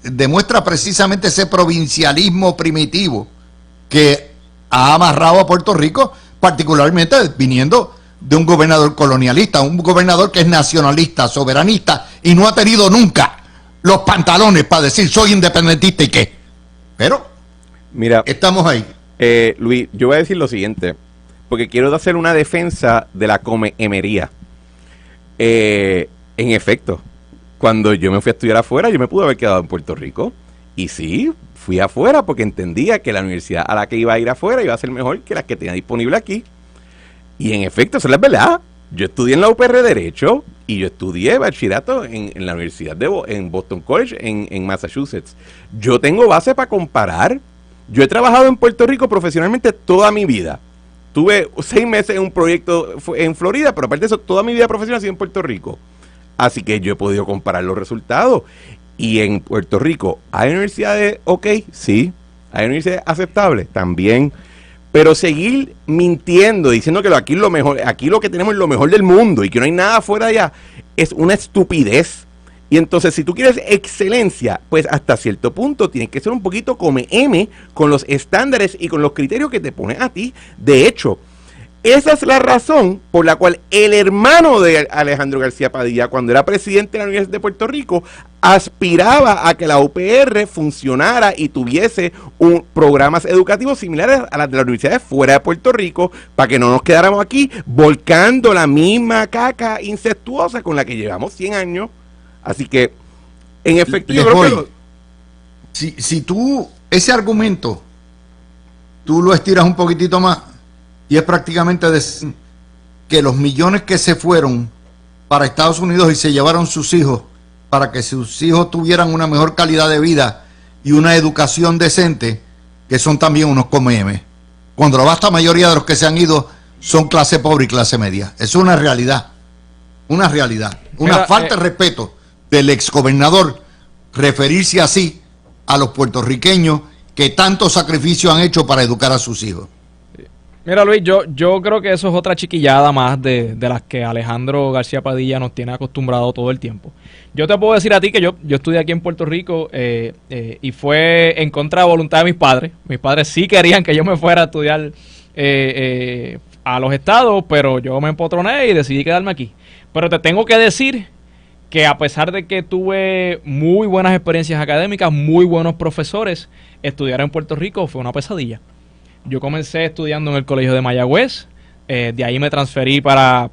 Demuestra precisamente ese provincialismo primitivo que ha amarrado a Puerto Rico, particularmente viniendo de un gobernador colonialista, un gobernador que es nacionalista, soberanista y no ha tenido nunca los pantalones para decir soy independentista y qué. Pero mira, estamos ahí. Luis, yo voy a decir lo siguiente, porque quiero hacer una defensa de la come-emería. En efecto, cuando yo me fui a estudiar afuera, yo me pude haber quedado en Puerto Rico. Y sí, fui afuera porque entendía que la universidad a la que iba a ir afuera iba a ser mejor que la que tenía disponible aquí. Y en efecto, eso es la verdad. Yo estudié en la UPR Derecho y yo estudié bachillerato en la universidad en Boston College, en Massachusetts. Yo tengo base para comparar. Yo he trabajado en Puerto Rico profesionalmente toda mi vida. Tuve 6 meses en un proyecto en Florida, pero aparte de eso, toda mi vida profesional ha sido en Puerto Rico. Así que yo he podido comparar los resultados. Y en Puerto Rico, ¿hay universidades ok? Sí. ¿Hay universidades aceptables? También. Pero seguir mintiendo, diciendo que aquí lo mejor, aquí lo que tenemos es lo mejor del mundo y que no hay nada fuera de allá, es una estupidez. Y entonces, si tú quieres excelencia, pues hasta cierto punto tienes que ser un poquito come-m con los estándares y con los criterios que te pones a ti. De hecho, esa es la razón por la cual el hermano de Alejandro García Padilla, cuando era presidente de la Universidad de Puerto Rico, aspiraba a que la UPR funcionara y tuviese programas educativos similares a las de las universidades fuera de Puerto Rico, para que no nos quedáramos aquí volcando la misma caca incestuosa con la que llevamos 100 años. Así que, en efecto, yo creo que si tú, ese argumento, tú lo estiras un poquitito más, y es prácticamente decir que los millones que se fueron para Estados Unidos y se llevaron sus hijos para que sus hijos tuvieran una mejor calidad de vida y una educación decente, que son también unos come-m, cuando la vasta mayoría de los que se han ido son clase pobre y clase media. Eso es una realidad, una falta de respeto del exgobernador referirse así a los puertorriqueños que tanto sacrificio han hecho para educar a sus hijos. Mira, Luis, yo creo que eso es otra chiquillada más de las que Alejandro García Padilla nos tiene acostumbrado todo el tiempo. Yo te puedo decir a ti que yo estudié aquí en Puerto Rico y fue en contra de voluntad de mis padres. Mis padres sí querían que yo me fuera a estudiar a los estados, pero yo me empotroné y decidí quedarme aquí. Pero te tengo que decir que a pesar de que tuve muy buenas experiencias académicas, muy buenos profesores, estudiar en Puerto Rico fue una pesadilla. Yo comencé estudiando en el colegio de Mayagüez, de ahí me transferí para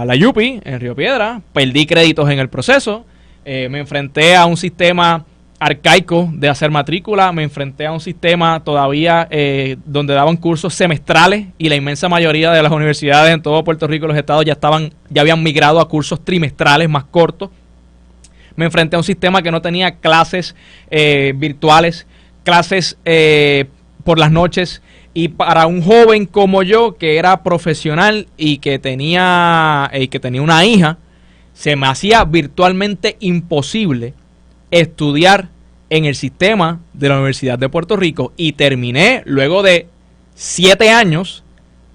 la UPI en Río Piedra, perdí créditos en el proceso, me enfrenté a un sistema arcaico de hacer matrícula, me enfrenté a un sistema todavía donde daban cursos semestrales y la inmensa mayoría de las universidades en todo Puerto Rico y los estados ya habían migrado a cursos trimestrales más cortos. Me enfrenté a un sistema que no tenía clases virtuales, clases por las noches. Y para un joven como yo, que era profesional y que tenía una hija, se me hacía virtualmente imposible estudiar en el sistema de la Universidad de Puerto Rico y terminé luego de 7 años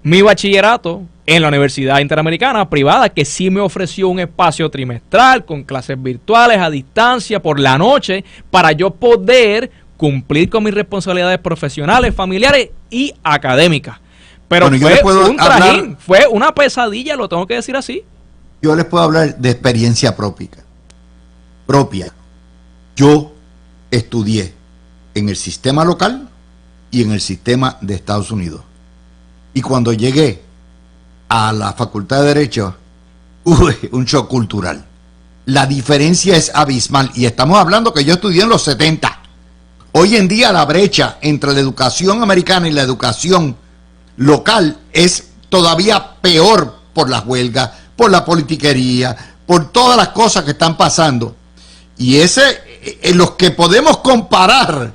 mi bachillerato en la Universidad Interamericana privada, que sí me ofreció un espacio trimestral con clases virtuales a distancia por la noche para yo poder cumplir con mis responsabilidades profesionales, familiares y académicas. Pero bueno, fue un trajín, fue una pesadilla, lo tengo que decir así. Yo les puedo hablar de experiencia propia. Yo estudié en el sistema local y en el sistema de Estados Unidos. Y cuando llegué a la Facultad de Derecho, hubo un shock cultural. La diferencia es abismal. Y estamos hablando que yo estudié en los 70. Hoy en día la brecha entre la educación americana y la educación local es todavía peor por las huelgas, por la politiquería, por todas las cosas que están pasando. Y en los que podemos comparar,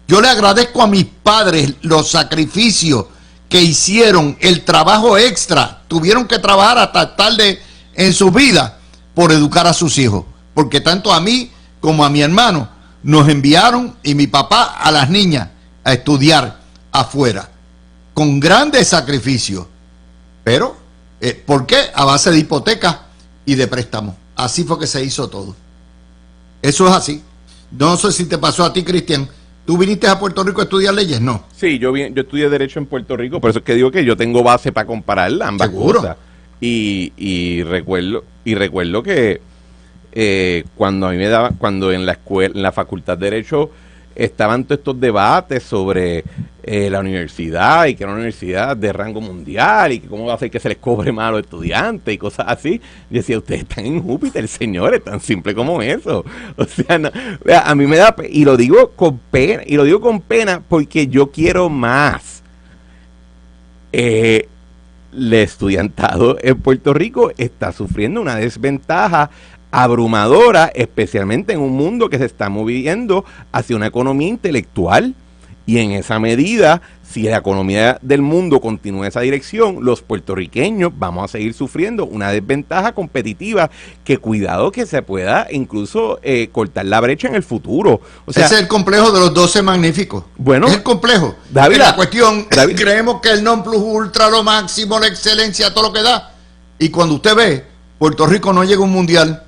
yo le agradezco a mis padres los sacrificios que hicieron, el trabajo extra, tuvieron que trabajar hasta tarde en su vida por educar a sus hijos, porque tanto a mí como a mi hermano nos enviaron, y mi papá, a las niñas a estudiar afuera, con grandes sacrificios, pero ¿por qué? A base de hipotecas y de préstamos. Así fue que se hizo todo. Eso es así. No sé si te pasó a ti, Cristian. ¿Tú viniste a Puerto Rico a estudiar leyes? No. Sí, yo estudié Derecho en Puerto Rico, por eso es que digo que yo tengo base para comparar ambas ¿Seguro? cosas. Y recuerdo que cuando a mí me daba, cuando en la escuela, en la Facultad de Derecho, estaban todos estos debates sobre la universidad y que era una universidad de rango mundial y que cómo va a hacer que se les cobre más a los estudiantes y cosas así. Yo decía, ustedes están en Júpiter, señores, tan simple como eso. O sea, no, a mí me da, y lo digo con pena, porque yo quiero más. El estudiantado en Puerto Rico está sufriendo una desventaja abrumadora, especialmente en un mundo que se está moviendo hacia una economía intelectual, y en esa medida, si la economía del mundo continúa en esa dirección, los puertorriqueños vamos a seguir sufriendo una desventaja competitiva que cuidado que se pueda incluso cortar la brecha en el futuro. O sea, ese es el complejo de los 12 magníficos. Bueno, es el complejo. David, la cuestión, David, creemos que el non plus ultra, lo máximo, la excelencia, todo lo que da. Y cuando usted ve, Puerto Rico no llega a un mundial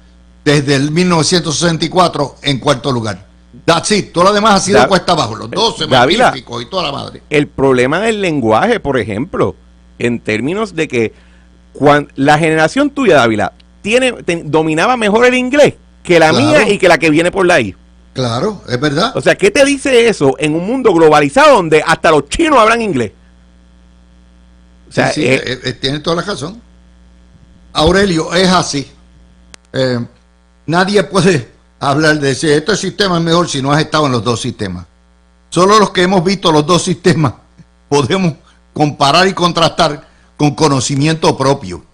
desde el 1964 en cuarto lugar. That's it. Todo lo demás ha sido cuesta abajo. Los 12 magníficos y toda la madre. El problema del lenguaje, por ejemplo, en términos de que la generación tuya, Dávila, dominaba mejor el inglés que la mía y que la que viene por la I. Claro, es verdad. O sea, ¿qué te dice eso en un mundo globalizado donde hasta los chinos hablan inglés? O sea, sí, tiene toda la razón. Aurelio, es así. Nadie puede hablar de si este sistema es mejor si no has estado en los dos sistemas. Solo los que hemos visto los dos sistemas podemos comparar y contrastar con conocimiento propio.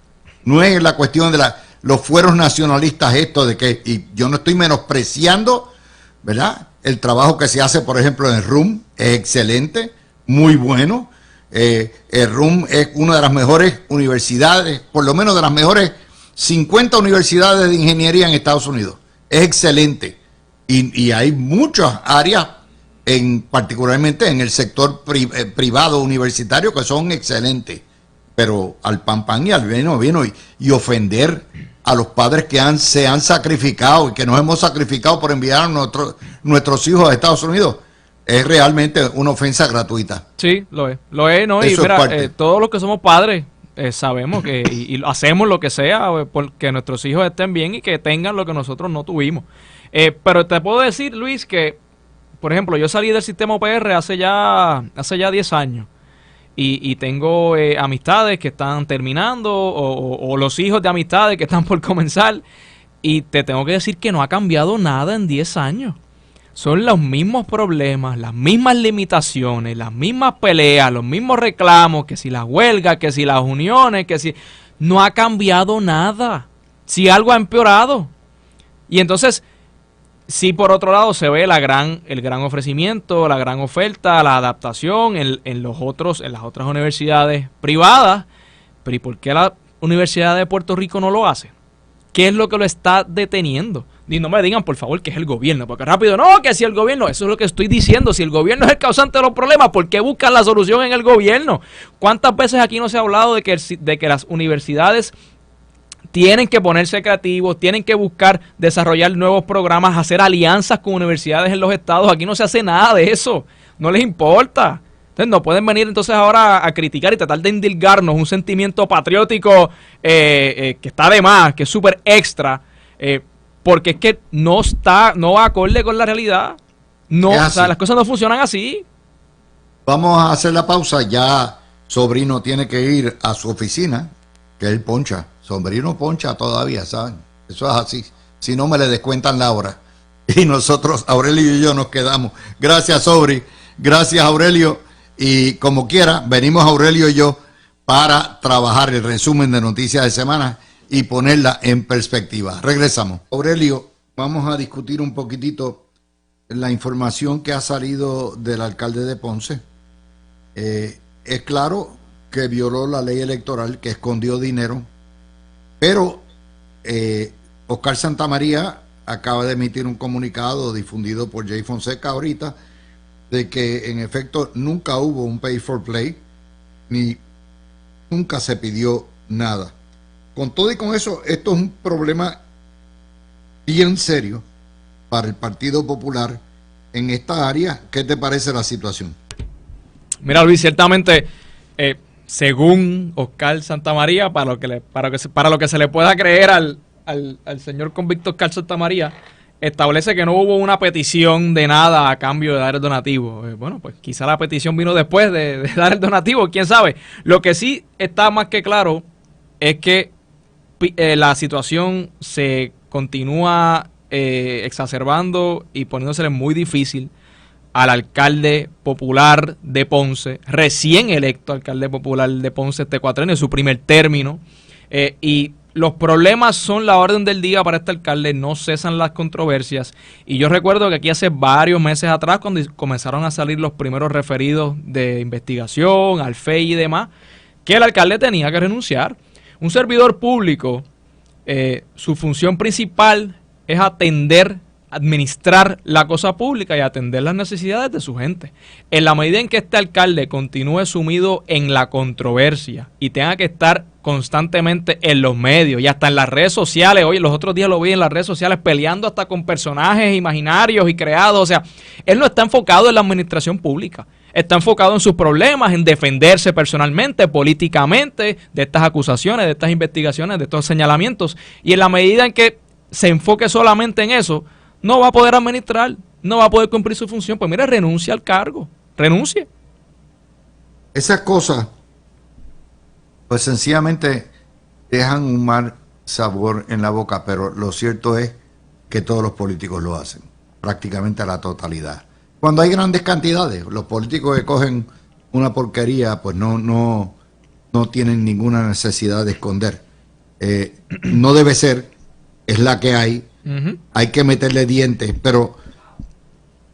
No es la cuestión de los fueros nacionalistas esto de que, y yo no estoy menospreciando, ¿verdad? El trabajo que se hace, por ejemplo, en el RUM es excelente, muy bueno. El RUM es una de las mejores universidades, por lo menos de las mejores 50 universidades de ingeniería en Estados Unidos. Es excelente. Y hay muchas áreas, particularmente en el sector privado universitario, que son excelentes. Pero al pan y al vino y ofender a los padres que se han sacrificado y que nos hemos sacrificado por enviar a nuestros hijos a Estados Unidos es realmente una ofensa gratuita. Sí, lo es, ¿no? Eso y mira, todos los que somos padres sabemos que y hacemos lo que sea porque nuestros hijos estén bien y que tengan lo que nosotros no tuvimos. Pero te puedo decir, Luis, que, por ejemplo, yo salí del sistema UPR hace ya 10 años. Y tengo amistades que están terminando o los hijos de amistades que están por comenzar. Y te tengo que decir que no ha cambiado nada en 10 años. Son los mismos problemas, las mismas limitaciones, las mismas peleas, los mismos reclamos, que si las huelgas, que si las uniones, que si... No ha cambiado nada. Si algo ha empeorado. Y entonces, sí, por otro lado, se ve el gran ofrecimiento, la gran oferta, la adaptación en las otras universidades privadas. Pero ¿y por qué la Universidad de Puerto Rico no lo hace? ¿Qué es lo que lo está deteniendo? Y no me digan, por favor, que es el gobierno, porque rápido, no, que si el gobierno, eso es lo que estoy diciendo, si el gobierno es el causante de los problemas, ¿por qué buscan la solución en el gobierno? ¿Cuántas veces aquí no se ha hablado de que las universidades tienen que ponerse creativos, tienen que buscar desarrollar nuevos programas, hacer alianzas con universidades en los estados? Aquí no se hace nada de eso, no les importa. Entonces no pueden venir entonces ahora a criticar y tratar de indilgarnos un sentimiento patriótico que está de más, que es súper extra, porque es que no va acorde con la realidad. No, o sea, las cosas no funcionan así. Vamos a hacer la pausa. Ya Sobrino tiene que ir a su oficina, que él poncha. Sobrino poncha todavía, ¿saben? Eso es así. Si no, me le descuentan la hora. Y nosotros, Aurelio y yo, nos quedamos. Gracias, Sobri. Gracias, Aurelio. Y como quiera, venimos Aurelio y yo para trabajar el resumen de noticias de semana y ponerla en perspectiva. Regresamos. Aurelio, vamos a discutir un poquitito la información que ha salido del alcalde de Ponce. Es claro que violó la ley electoral, que escondió dinero, pero Oscar Santamaría acaba de emitir un comunicado difundido por Jay Fonseca ahorita de que en efecto nunca hubo un pay for play, ni nunca se pidió nada. Con todo y con eso, esto es un problema bien serio para el Partido Popular en esta área. ¿Qué te parece la situación? Mira, Luis, ciertamente, según Oscar Santamaría, para lo que se le pueda creer al señor convicto Oscar Santamaría, establece que no hubo una petición de nada a cambio de dar el donativo. Bueno, pues quizá la petición vino después de dar el donativo, quién sabe. Lo que sí está más que claro es que la situación se continúa exacerbando y poniéndosele muy difícil al alcalde popular de Ponce, recién electo alcalde popular de Ponce este cuatrenio, su primer término, y los problemas son la orden del día para este alcalde, no cesan las controversias. Y yo recuerdo que aquí hace varios meses atrás, cuando comenzaron a salir los primeros referidos de investigación, al FEI y demás, que el alcalde tenía que renunciar. Un servidor público, su función principal es administrar la cosa pública y atender las necesidades de su gente. En la medida en que este alcalde continúe sumido en la controversia y tenga que estar constantemente en los medios y hasta en las redes sociales, oye, los otros días lo vi en las redes sociales peleando hasta con personajes imaginarios y creados, o sea, él no está enfocado en la administración pública, está enfocado en sus problemas, en defenderse personalmente, políticamente, de estas acusaciones, de estas investigaciones, de estos señalamientos, y en la medida en que se enfoque solamente en eso, no va a poder administrar, no va a poder cumplir su función. Pues mira, renuncia al cargo, renuncie. Esas cosas, pues sencillamente dejan un mal sabor en la boca, pero lo cierto es que todos los políticos lo hacen, prácticamente la totalidad. Cuando hay grandes cantidades, los políticos que cogen una porquería, pues no tienen ninguna necesidad de esconder. No debe ser, es la que hay. Uh-huh. Hay que meterle dientes, pero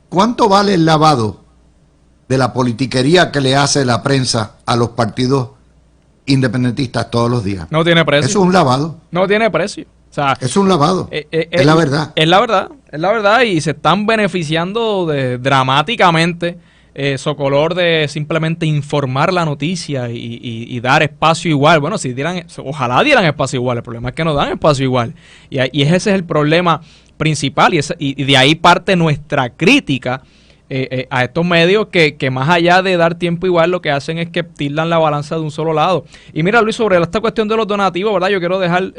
¿cuánto vale el lavado de la politiquería que le hace la prensa a los partidos independentistas todos los días? No tiene precio. Eso es un lavado. No tiene precio. O sea, es un lavado. Es la verdad. Es la verdad y se están beneficiando dramáticamente. Socolor de simplemente informar la noticia y dar espacio igual. Bueno, ojalá dieran espacio igual, el problema es que no dan espacio igual. Y ese es el problema principal y de ahí parte nuestra crítica a estos medios que más allá de dar tiempo igual, lo que hacen es que tildan la balanza de un solo lado. Y mira, Luis, sobre esta cuestión de los donativos, ¿verdad? Yo quiero dejar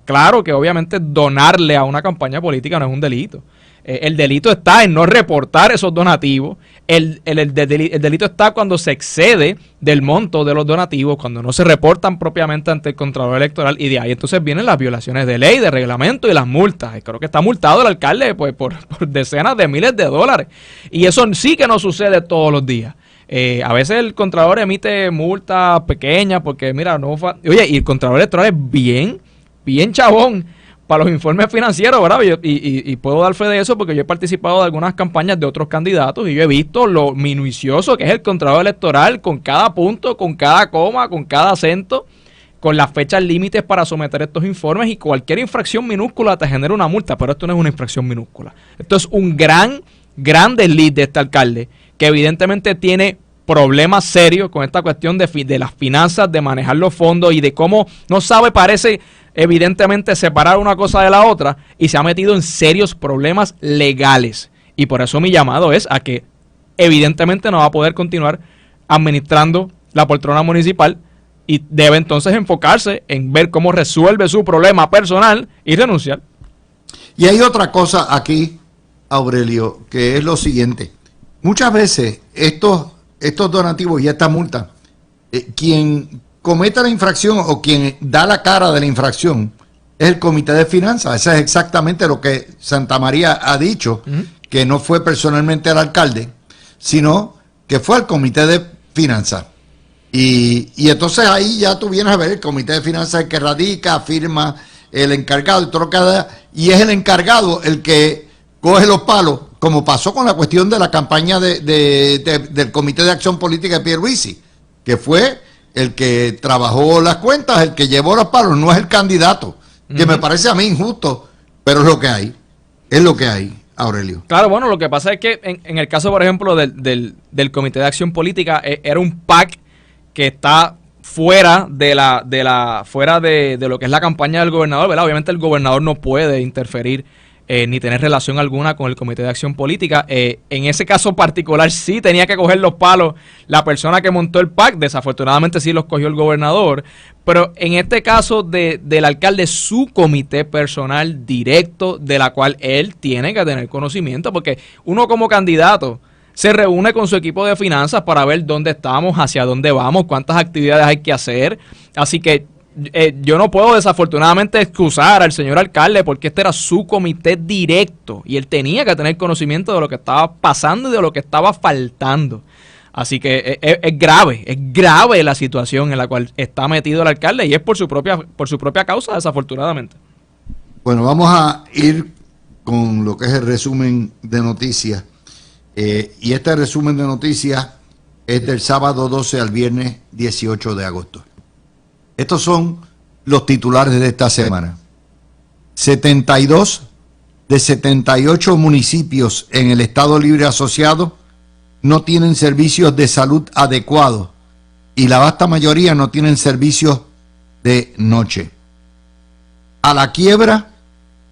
claro que obviamente donarle a una campaña política no es un delito. El delito está en no reportar esos donativos. El delito está cuando se excede del monto de los donativos, cuando no se reportan propiamente ante el Contralor Electoral, y de ahí entonces vienen las violaciones de ley, de reglamento y las multas. Creo que está multado el alcalde pues, por decenas de miles de dólares. Y eso sí que no sucede todos los días. A veces el Contralor emite multas pequeñas porque, mira, oye, y el Contralor Electoral es bien chabón para los informes financieros, ¿verdad? Y puedo dar fe de eso porque yo he participado de algunas campañas de otros candidatos y yo he visto lo minucioso que es el Contralor Electoral con cada punto, con cada coma, con cada acento, con las fechas límites para someter estos informes, y cualquier infracción minúscula te genera una multa, pero esto no es una infracción minúscula. Esto es un gran desliz de este alcalde, que evidentemente tiene problemas serios con esta cuestión de las finanzas, de manejar los fondos y de cómo no sabe, parece evidentemente, separar una cosa de la otra, y se ha metido en serios problemas legales. Y por eso mi llamado es a que evidentemente no va a poder continuar administrando la poltrona municipal, y debe entonces enfocarse en ver cómo resuelve su problema personal y renunciar. Y hay otra cosa aquí, Aurelio, que es lo siguiente. Muchas veces estos donativos y esta multa, quien comete la infracción o quien da la cara de la infracción es el Comité de Finanzas. Eso es exactamente lo que Santa María ha dicho, que no fue personalmente el alcalde, sino que fue el Comité de Finanzas. Y entonces ahí ya tú vienes a ver el Comité de Finanzas, el que radica, firma, el encargado y todo lo que da, y es el encargado el que coge los palos, como pasó con la cuestión de la campaña del Comité de Acción Política de Pierluisi, que fue el que trabajó las cuentas, el que llevó los palos, no es el candidato, que me parece a mí injusto, pero es lo que hay, Aurelio. Claro, bueno, lo que pasa es que en el caso, por ejemplo, del Comité de Acción Política, era un PAC que está fuera de lo que es la campaña del gobernador, ¿verdad? Obviamente el gobernador no puede interferir ni tener relación alguna con el Comité de Acción Política. En ese caso particular sí tenía que coger los palos la persona que montó el PAC, desafortunadamente sí los cogió el gobernador, pero en este caso del alcalde, su comité personal directo, de la cual él tiene que tener conocimiento, porque uno como candidato se reúne con su equipo de finanzas para ver dónde estamos, hacia dónde vamos, cuántas actividades hay que hacer. Así que yo no puedo desafortunadamente excusar al señor alcalde, porque este era su comité directo y él tenía que tener conocimiento de lo que estaba pasando y de lo que estaba faltando. Así que es grave la situación en la cual está metido el alcalde, y es por su propia causa, desafortunadamente. Bueno, vamos a ir con lo que es el resumen de noticias. Y este resumen de noticias es del sábado 12 al viernes 18 de agosto. Estos son los titulares de esta semana. 72 de 78 municipios en el Estado Libre Asociado no tienen servicios de salud adecuados, y la vasta mayoría no tienen servicios de noche. A la quiebra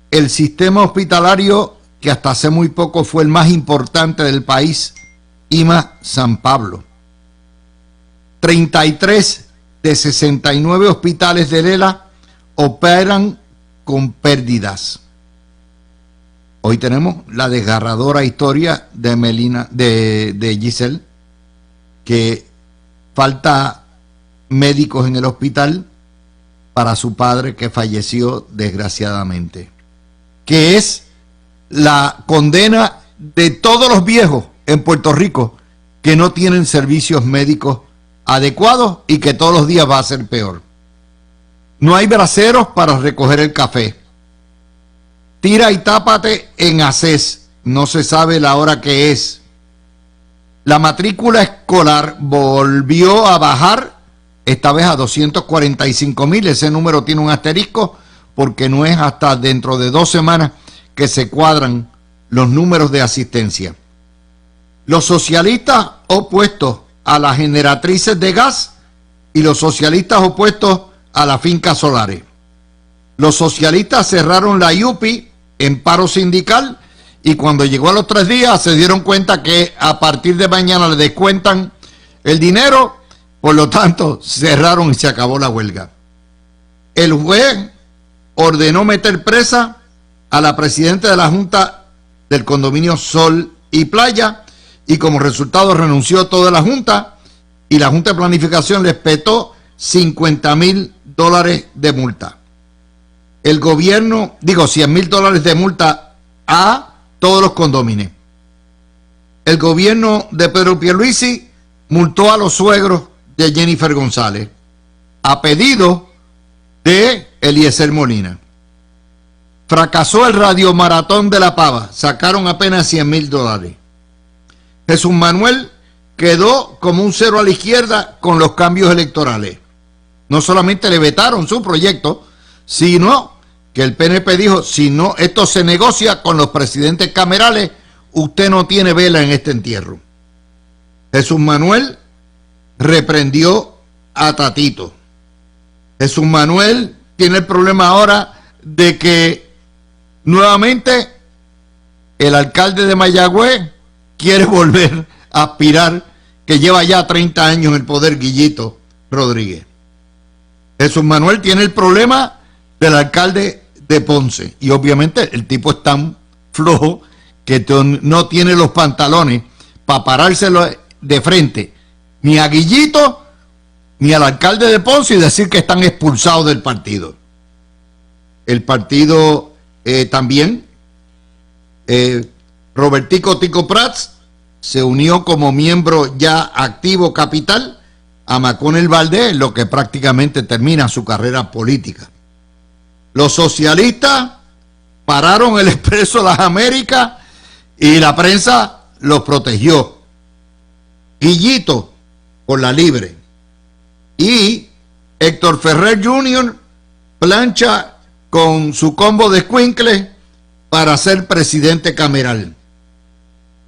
el sistema hospitalario, que hasta hace muy poco fue el más importante del país, IMA San Pablo. 33 de 69 hospitales de Lela operan con pérdidas. Hoy tenemos la desgarradora historia de Giselle, que falta médicos en el hospital para su padre, que falleció desgraciadamente, que es la condena de todos los viejos en Puerto Rico que no tienen servicios médicos adecuados, y que todos los días va a ser peor. No hay braceros para recoger el café. Tira y tápate en ACES, no se sabe la hora que es. La matrícula escolar volvió a bajar, esta vez a 245,000. Ese número tiene un asterisco porque no es hasta dentro de 2 semanas que se cuadran los números de asistencia. Los socialistas opuestos a las generatrices de gas y los socialistas opuestos a las fincas solares. Los socialistas cerraron la IUPI en paro sindical, y cuando llegó a los 3 días se dieron cuenta que a partir de mañana le descuentan el dinero, por lo tanto cerraron y se acabó la huelga. El juez ordenó meter presa a la presidenta de la Junta del condominio Sol y Playa, y como resultado renunció toda la Junta, y la Junta de Planificación les petó $50,000 de multa. El gobierno, $100,000 de multa a todos los condóminos. El gobierno de Pedro Pierluisi multó a los suegros de Jennifer González, a pedido de Eliezer Molina. Fracasó el radiomaratón de la Pava, sacaron apenas $100,000. Jesús Manuel quedó como un cero a la izquierda con los cambios electorales. No solamente le vetaron su proyecto, sino que el PNP dijo, si no, esto se negocia con los presidentes camerales, usted no tiene vela en este entierro. Jesús Manuel reprendió a Tatito. Jesús Manuel tiene el problema ahora de que nuevamente el alcalde de Mayagüez quiere volver a aspirar, que lleva ya 30 años en el poder, Guillito Rodríguez. Jesús Manuel tiene el problema del alcalde de Ponce, y obviamente el tipo es tan flojo que no tiene los pantalones para parárselo de frente ni a Guillito ni al alcalde de Ponce y decir que están expulsados del partido. El partido también, Robertico Tico Prats se unió como miembro ya activo capital a Maconel Valdés, lo que prácticamente termina su carrera política. Los socialistas pararon el Expreso de las Américas y la prensa los protegió. Guillito por la libre. Y Héctor Ferrer Jr. plancha con su combo de escuincles para ser presidente cameral.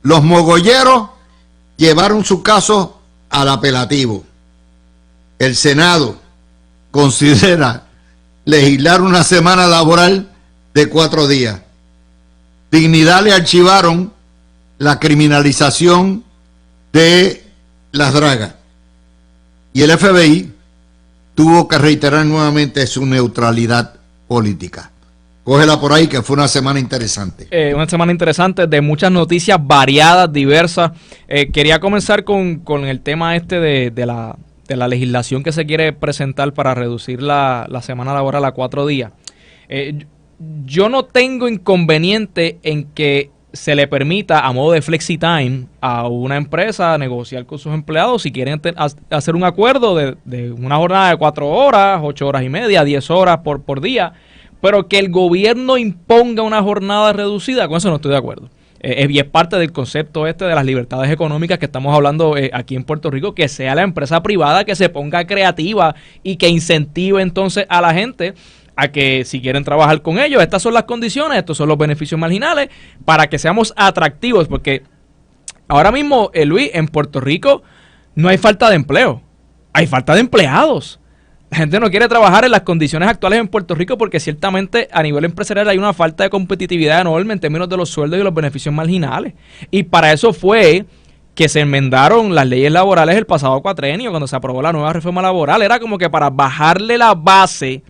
Los mogolleros llevaron su caso al apelativo. El Senado considera legislar una semana laboral de 4 días. Dignidad le archivaron la criminalización de las dragas. Y el FBI tuvo que reiterar nuevamente su neutralidad política. Cógela por ahí, que fue una semana interesante. Una semana interesante de muchas noticias variadas, diversas. Quería comenzar con el tema este de la legislación que se quiere presentar para reducir la semana laboral a 4 días. Yo no tengo inconveniente en que se le permita a modo de flexi-time a una empresa negociar con sus empleados si quieren hacer un acuerdo de una jornada de 4 horas, 8 horas y media, 10 horas por día, pero que el gobierno imponga una jornada reducida, con eso no estoy de acuerdo. Y es parte del concepto este de las libertades económicas que estamos hablando aquí en Puerto Rico, que sea la empresa privada que se ponga creativa y que incentive entonces a la gente a que si quieren trabajar con ellos, estas son las condiciones, estos son los beneficios marginales, para que seamos atractivos, porque ahora mismo, Luis, en Puerto Rico no hay falta de empleo, hay falta de empleados. La gente no quiere trabajar en las condiciones actuales en Puerto Rico porque ciertamente a nivel empresarial hay una falta de competitividad enorme en términos de los sueldos y los beneficios marginales. Y para eso fue que se enmendaron las leyes laborales el pasado cuatrenio, cuando se aprobó la nueva reforma laboral. Era como que para bajarle la base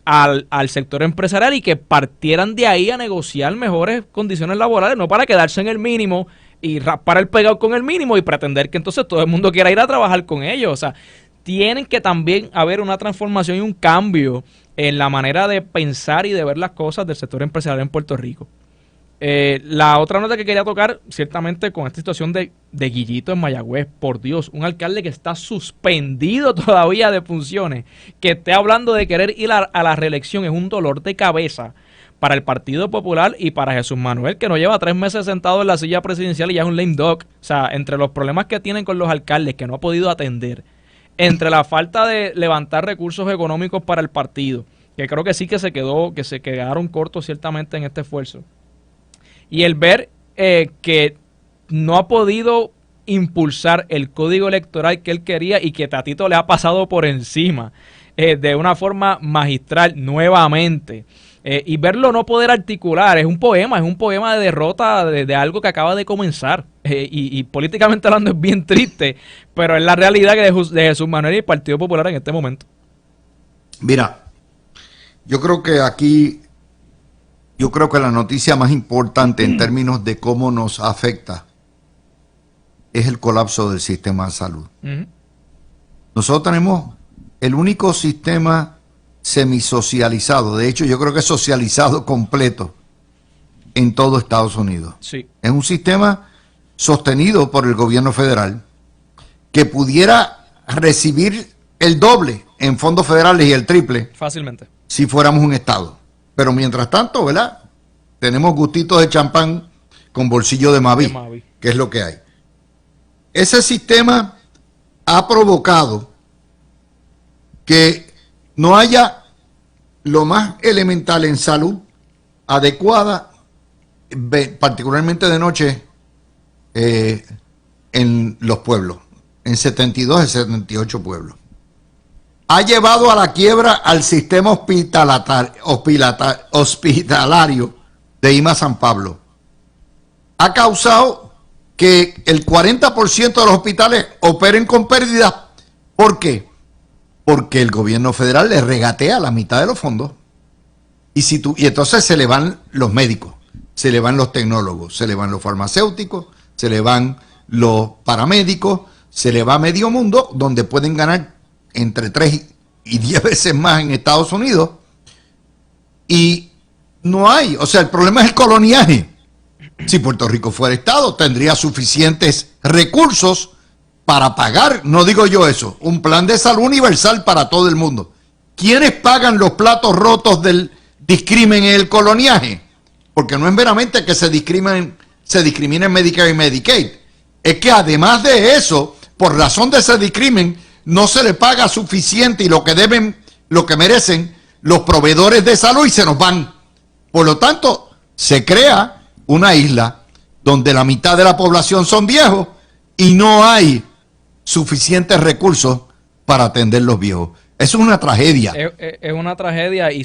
al sector empresarial y que partieran de ahí a negociar mejores condiciones laborales, no para quedarse en el mínimo y raspar el pegado con el mínimo y pretender que entonces todo el mundo quiera ir a trabajar con ellos. O sea, tienen que también haber una transformación y un cambio en la manera de pensar y de ver las cosas del sector empresarial en Puerto Rico. La otra nota que quería tocar, ciertamente con esta situación de Guillito en Mayagüez, por Dios, un alcalde que está suspendido todavía de funciones, que esté hablando de querer ir a la reelección, es un dolor de cabeza para el Partido Popular y para Jesús Manuel, que no lleva 3 meses sentado en la silla presidencial y ya es un lame duck. O sea, entre los problemas que tienen con los alcaldes que no ha podido atender, entre la falta de levantar recursos económicos para el partido, que creo que sí que se quedaron cortos ciertamente en este esfuerzo, y el ver que no ha podido impulsar el código electoral que él quería y que Tatito le ha pasado por encima de una forma magistral nuevamente. Y verlo no poder articular, es un poema de derrota de algo que acaba de comenzar. Y políticamente hablando es bien triste, pero es la realidad de Jesús Manuel y el Partido Popular en este momento. Mira, yo creo que la noticia más importante en términos de cómo nos afecta es el colapso del sistema de salud. Nosotros tenemos el único sistema semisocializado, de hecho yo creo que es socializado completo en todo Estados Unidos. Sí. Es un sistema sostenido por el gobierno federal que pudiera recibir el doble en fondos federales y el triple Fácilmente si fuéramos un estado. Pero mientras tanto, ¿verdad? Tenemos gustitos de champán con bolsillo de Maví, que es lo que hay. Ese sistema ha provocado que no haya lo más elemental en salud adecuada, particularmente de noche, en los pueblos, en 72 de 78 pueblos. Ha llevado a la quiebra al sistema hospitalario de IMA San Pablo. Ha causado que el 40% de los hospitales operen con pérdidas. ¿Por qué? Porque el gobierno federal le regatea la mitad de los fondos. Y entonces se le van los médicos, se le van los tecnólogos, se le van los farmacéuticos, se le van los paramédicos, se le va medio mundo, donde pueden ganar entre 3 y 10 veces más en Estados Unidos. Y no hay, o sea, el problema es el coloniaje. Si Puerto Rico fuera Estado, tendría suficientes recursos para pagar, no digo yo eso, un plan de salud universal para todo el mundo. ¿Quiénes pagan los platos rotos del discrimen en el coloniaje? Porque no es meramente que se discriminen Medicare y Medicaid, es que además de eso, por razón de ese discrimen, no se le paga suficiente y lo que deben, lo que merecen los proveedores de salud y se nos van. Por lo tanto, se crea una isla donde la mitad de la población son viejos y no hay suficientes recursos para atender los viejos. Eso es una tragedia. Es una tragedia y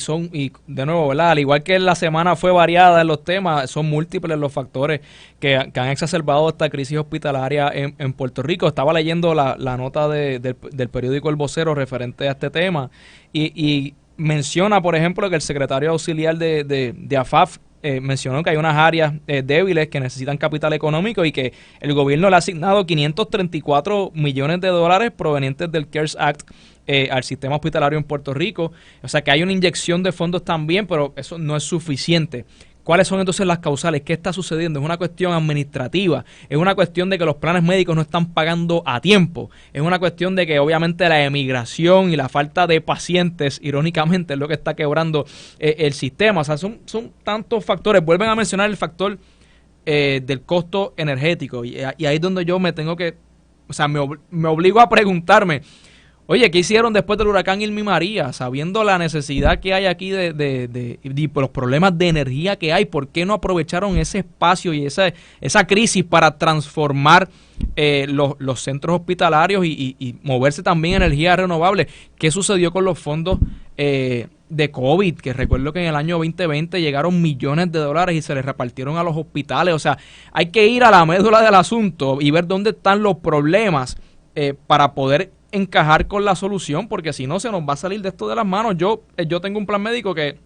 de nuevo, ¿verdad? Al igual que la semana fue variada en los temas, son múltiples los factores que han exacerbado esta crisis hospitalaria en Puerto Rico. Estaba leyendo la nota del periódico El Vocero referente a este tema y menciona, por ejemplo, que el secretario auxiliar de AFAF mencionó que hay unas áreas débiles que necesitan capital económico y que el gobierno le ha asignado $534 millones provenientes del CARES Act al sistema hospitalario en Puerto Rico. O sea que hay una inyección de fondos también, pero eso no es suficiente. ¿Cuáles son entonces las causales? ¿Qué está sucediendo? Es una cuestión administrativa, es una cuestión de que los planes médicos no están pagando a tiempo, es una cuestión de que obviamente la emigración y la falta de pacientes, irónicamente, es lo que está quebrando el sistema. O sea, son tantos factores. Vuelven a mencionar el factor del costo energético y ahí es donde yo me tengo que, o sea, me obligo a preguntarme, oye, ¿qué hicieron después del huracán Irma y María? Sabiendo la necesidad que hay aquí de los problemas de energía que hay, ¿por qué no aprovecharon ese espacio y esa crisis para transformar los centros hospitalarios y moverse también a energías renovables? ¿Qué sucedió con los fondos de COVID? Que recuerdo que en el año 2020 llegaron millones de dólares y se les repartieron a los hospitales. O sea, hay que ir a la médula del asunto y ver dónde están los problemas para poder encajar con la solución, porque si no se nos va a salir de esto de las manos. Yo tengo un plan médico que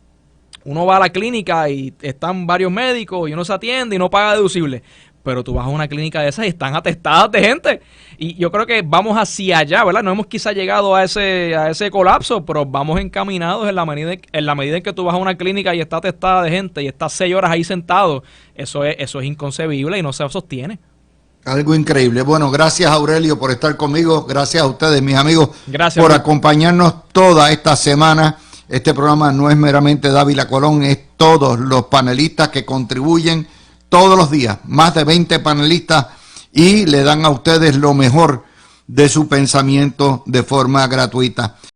uno va a la clínica y están varios médicos y uno se atiende y no paga deducible, pero tú vas a una clínica de esas y están atestadas de gente, y yo creo que vamos hacia allá, ¿verdad? No hemos quizá llegado a ese colapso, pero vamos encaminados en la medida en que tú vas a una clínica y está atestada de gente y estás 6 horas ahí sentado. Eso es inconcebible y no se sostiene. Algo increíble. Bueno, gracias Aurelio por estar conmigo, gracias a ustedes, mis amigos, gracias por acompañarnos toda esta semana. Este programa no es meramente Dávila Colón, es todos los panelistas que contribuyen todos los días, más de 20 panelistas, y le dan a ustedes lo mejor de su pensamiento de forma gratuita.